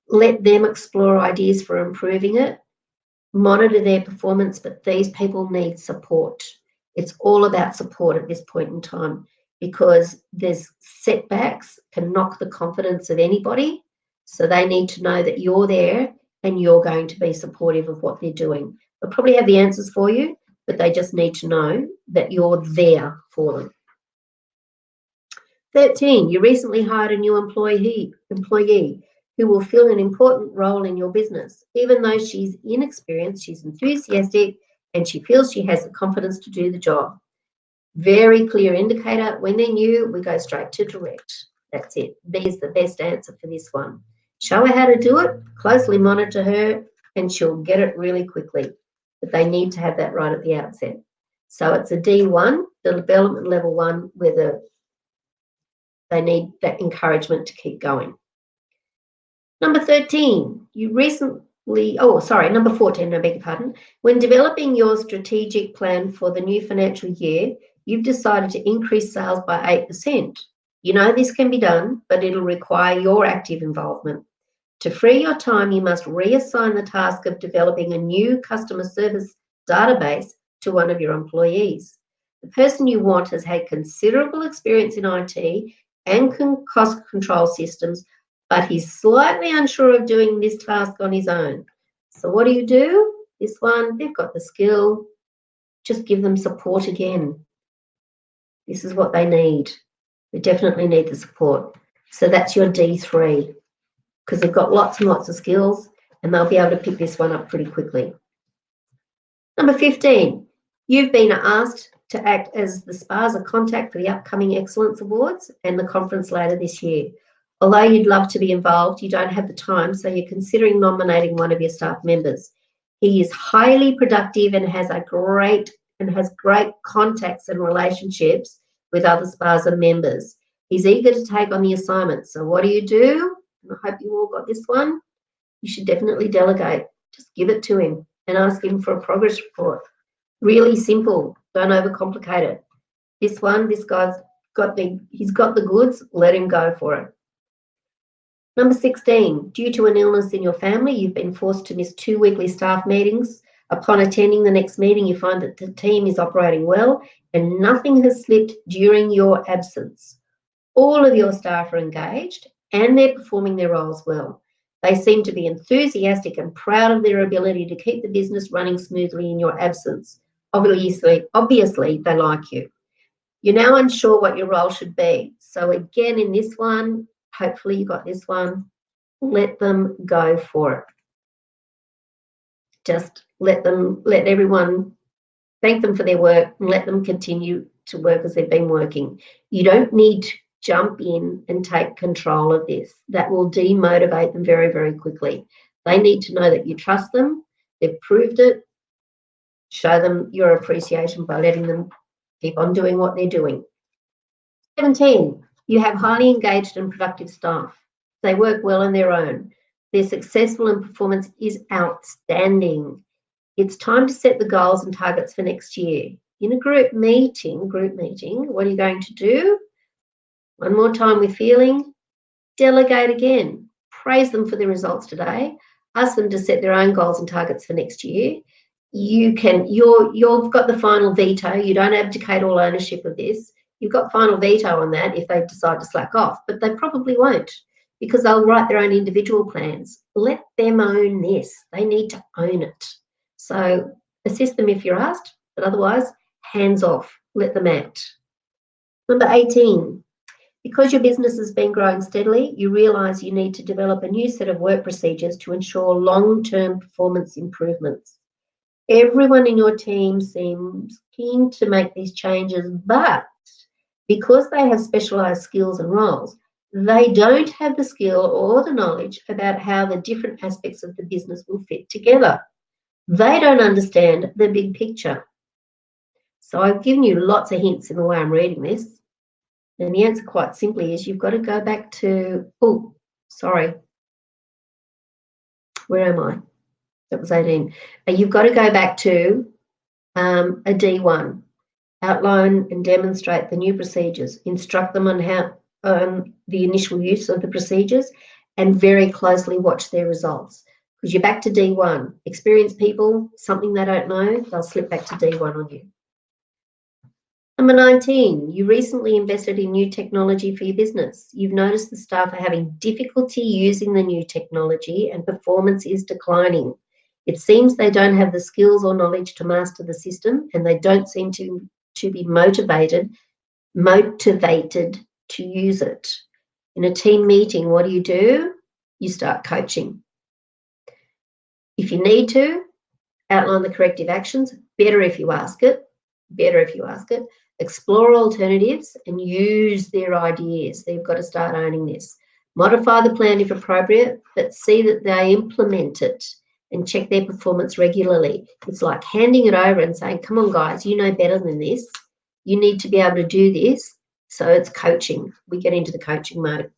Let them explore ideas for improving it. Monitor their performance, but these people need support. It's all about support at this point in time, because there's setbacks can knock the confidence of anybody. So they need to know that you're there and you're going to be supportive of what they're doing. They'll probably have the answers for you, but they just need to know that you're there for them. 13, you recently hired a new employee who will fill an important role in your business. Even though she's inexperienced, she's enthusiastic and she feels she has the confidence to do the job. Very clear indicator. When they're new, we go straight to direct. That's it. B is the best answer for this one. Show her how to do it, closely monitor her, and she'll get it really quickly. But they need to have that right at the outset. So it's a D1, the development level 1, where they need that encouragement to keep going. Number 13, number 14, I beg your pardon. When developing your strategic plan for the new financial year, you've decided to increase sales by 8%. You know this can be done, but it'll require your active involvement. To free your time, you must reassign the task of developing a new customer service database to one of your employees. The person you want has had considerable experience in IT and cost control systems, but he's slightly unsure of doing this task on his own. So what do? This one, they've got the skill. Just give them support again. This is what they need. They definitely need the support. So that's your D3, because they've got lots and lots of skills and they'll be able to pick this one up pretty quickly. Number 15, you've been asked to act as the SPASA contact for the upcoming Excellence Awards and the conference later this year. Although you'd love to be involved, you don't have the time, so you're considering nominating one of your staff members. He is highly productive and has great contacts and relationships with other SPASA members. He's eager to take on the assignment. So what do? I hope you all got this one. You should definitely delegate. Just give it to him and ask him for a progress report. Really simple. Don't overcomplicate it. This guy's got the goods. Let him go for it. Number 16, due to an illness in your family, you've been forced to miss 2 weekly staff meetings. Upon attending the next meeting, you find that the team is operating well and nothing has slipped during your absence. All of your staff are engaged and they're performing their roles well. They seem to be enthusiastic and proud of their ability to keep the business running smoothly in your absence. Obviously, they like you. You're now unsure what your role should be. So again, in this one, hopefully you got this one, let them go for it. Just let everyone thank them for their work and let them continue to work as they've been working. You don't need to jump in and take control of this. That will demotivate them very, very quickly. They need to know that you trust them, they've proved it. Show them your appreciation by letting them keep on doing what they're doing. 17, you have highly engaged and productive staff. They work well on their own. They're successful and performance is outstanding. It's time to set the goals and targets for next year. In a group meeting, what are you going to do? One more time with feeling. Delegate again. Praise them for their results today. Ask them to set their own goals and targets for next year. You've got the final veto. You don't abdicate all ownership of this. You've got final veto on that if they decide to slack off, but they probably won't because they'll write their own individual plans. Let them own this. They need to own it. So assist them if you're asked, but otherwise, hands off. Let them act. Number 18, because your business has been growing steadily, you realise you need to develop a new set of work procedures to ensure long-term performance improvements. Everyone in your team seems keen to make these changes, but because they have specialised skills and roles, they don't have the skill or the knowledge about how the different aspects of the business will fit together. They don't understand the big picture. So I've given you lots of hints in the way I'm reading this. And the answer quite simply is you've got to go back to, where am I? That was 18. You've got to go back to a D1. Outline and demonstrate the new procedures. Instruct them on how the initial use of the procedures and very closely watch their results. Because you're back to D1. Experienced people, something they don't know, they'll slip back to D1 on you. Number 19, you recently invested in new technology for your business. You've noticed the staff are having difficulty using the new technology and performance is declining. It seems they don't have the skills or knowledge to master the system and they don't seem to be motivated to use it. In a team meeting, what do? You start coaching. If you need to, outline the corrective actions. Better if you ask it. Explore alternatives and use their ideas. They've got to start owning this. Modify the plan if appropriate, but see that they implement it and check their performance regularly. It's like handing it over and saying, come on, guys, you know better than this. You need to be able to do this. So it's coaching. We get into the coaching mode.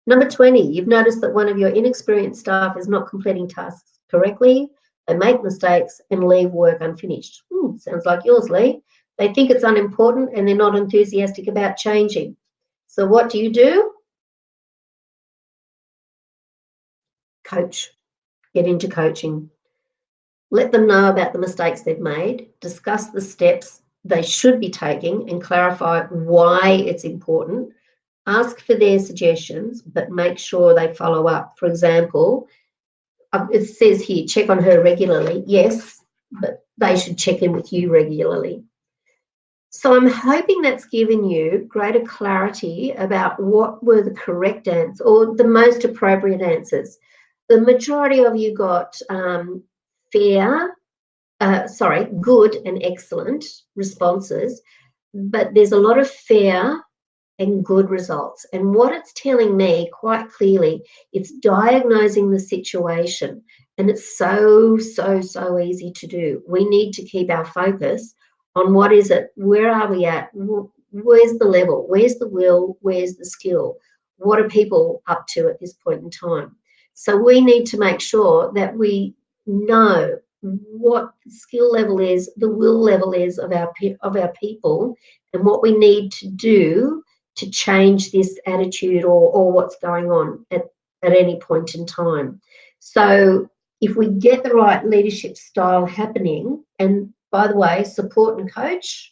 Number 20, you've noticed that one of your inexperienced staff is not completing tasks correctly. They make mistakes and leave work unfinished. Sounds like yours, Lee. They think it's unimportant and they're not enthusiastic about changing. So what do? Coach. Get into coaching. Let them know about the mistakes they've made, discuss the steps they should be taking and clarify why it's important. Ask for their suggestions, but make sure they follow up. For example, it says here, check on her regularly. Yes, but they should check in with you regularly. So I'm hoping that's given you greater clarity about what were the correct answers or the most appropriate answers. The majority of you got good and excellent responses, but there's a lot of fair and good results. And what it's telling me quite clearly, it's diagnosing the situation. And it's so easy to do. We need to keep our focus on what is it, where are we at, where's the level, where's the will, where's the skill, what are people up to at this point in time. So we need to make sure that we know what the skill level is, the will level is of our people, and what we need to do to change this attitude or what's going on at any point in time. So if we get the right leadership style happening, and by the way, support and coach,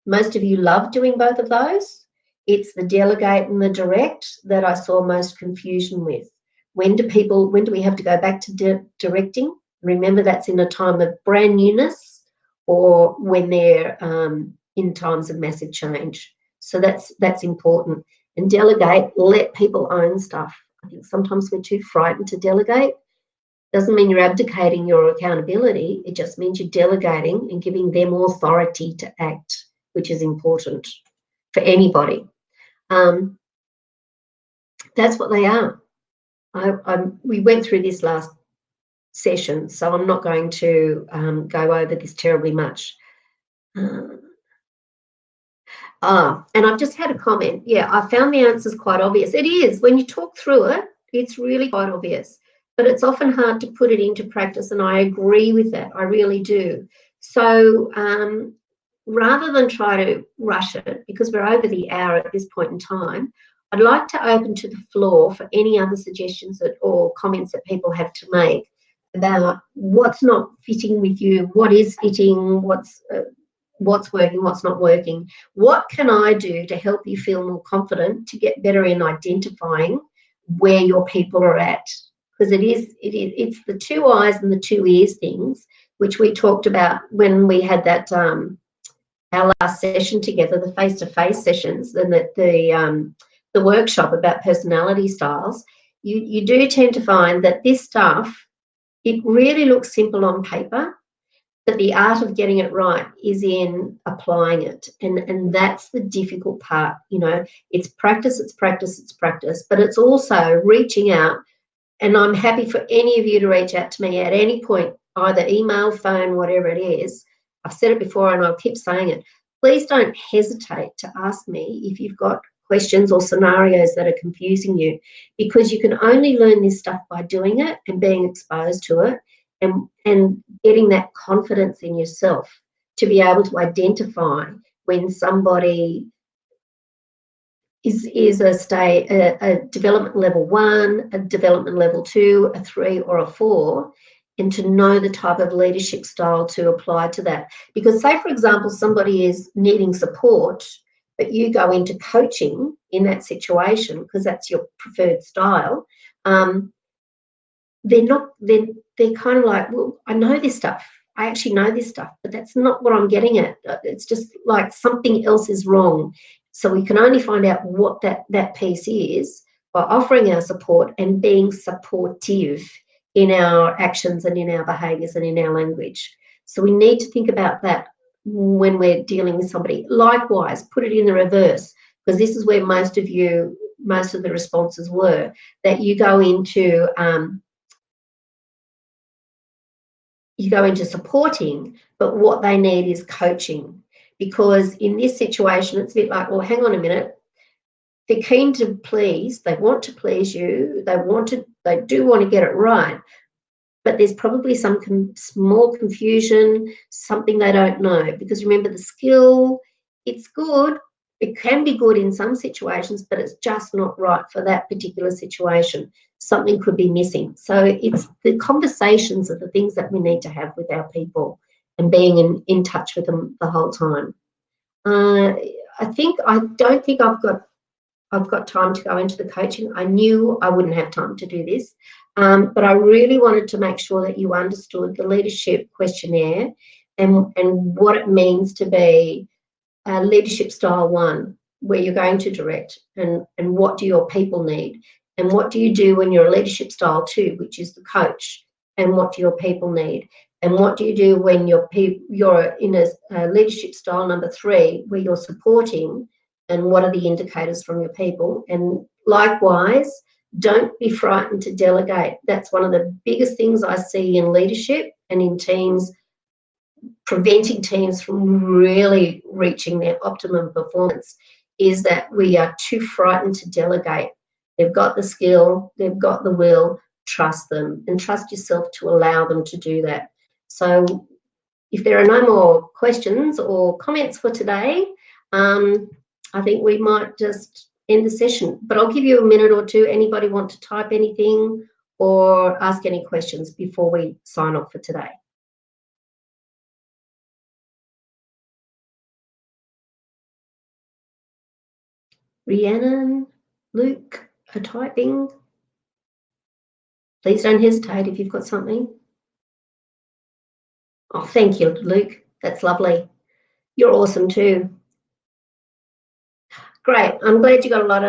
most of you love doing both of those. It's the delegate and the direct that I saw most confusion with. When do we have to go back to directing? Remember, that's in a time of brand newness or when they're in times of massive change. So that's important. And delegate, let people own stuff. I think sometimes we're too frightened to delegate. Doesn't mean you're abdicating your accountability. It just means you're delegating and giving them authority to act, which is important for anybody. That's what they are. We went through this last session, so I'm not going to go over this terribly much. And I've just had a comment. Yeah, I found the answers quite obvious. It is. When you talk through it, it's really quite obvious. But it's often hard to put it into practice, and I agree with that. I really do. So rather than try to rush it, because we're over the hour at this point in time, I'd like to open to the floor for any other suggestions or comments that people have to make about what's not fitting with you, what is fitting, what's working, what's not working. What can I do to help you feel more confident to get better in identifying where your people are at? Because it's the 2 eyes and the 2 ears things, which we talked about when we had that our last session together, the face-to-face sessions, and the workshop about personality styles. You do tend to find that this stuff, it really looks simple on paper, but the art of getting it right is in applying it. And that's the difficult part. It's practice, but it's also reaching out. And I'm happy for any of you to reach out to me at any point, either email, phone, whatever it is. I've said it before and I'll keep saying it. Please don't hesitate to ask me if you've got questions or scenarios that are confusing you, because you can only learn this stuff by doing it and being exposed to it and getting that confidence in yourself to be able to identify when somebody is a development level 1, a development level 2, a 3 or a 4, and to know the type of leadership style to apply to that. Because say, for example, somebody is needing support, but you go into coaching in that situation because that's your preferred style, they're kind of like, well, I know this stuff. I actually know this stuff, but that's not what I'm getting at. It's just like something else is wrong. So we can only find out what that piece is by offering our support and being supportive in our actions and in our behaviours and in our language. So we need to think about that when we're dealing with somebody. Likewise, put it in the reverse, because this is where most of the responses were, that you go into supporting, but what they need is coaching. Because in this situation, it's a bit like, well, hang on a minute, they're keen to please, they want to please you, they do want to get it right, but there's probably some small confusion, something they don't know. Because remember, the skill, it's good, it can be good in some situations, but it's just not right for that particular situation. Something could be missing. So it's the conversations are the things that we need to have with our people, and being in touch with them the whole time. I don't think I've got time to go into the coaching. I knew I wouldn't have time to do this, but I really wanted to make sure that you understood the leadership questionnaire and what it means to be leadership style 1, where you're going to direct, and what do your people need, and what do you do when you're a leadership style 2, which is the coach, and what do your people need, and what do you do when you're in a leadership style number 3, where you're supporting, and what are the indicators from your people. And likewise, don't be frightened to delegate. That's one of the biggest things I see in leadership and in teams, preventing teams from really reaching their optimum performance, is that we are too frightened to delegate. They've got the skill, they've got the will, trust them, and trust yourself to allow them to do that. So if there are no more questions or comments for today, I think we might just end the session, but I'll give you a minute or two. Anybody want to type anything or ask any questions before we sign off for today? Rhiannon, Luke are typing. Please don't hesitate if you've got something. Oh, thank you, Luke. That's lovely. You're awesome too. Great. I'm glad you got a lot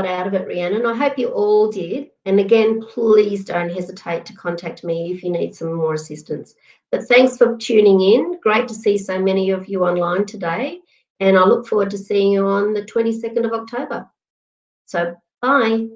out of it, Rhiannon. I hope you all did. And again, please don't hesitate to contact me if you need some more assistance. But thanks for tuning in. Great to see so many of you online today. And I look forward to seeing you on the 22nd of October. So bye.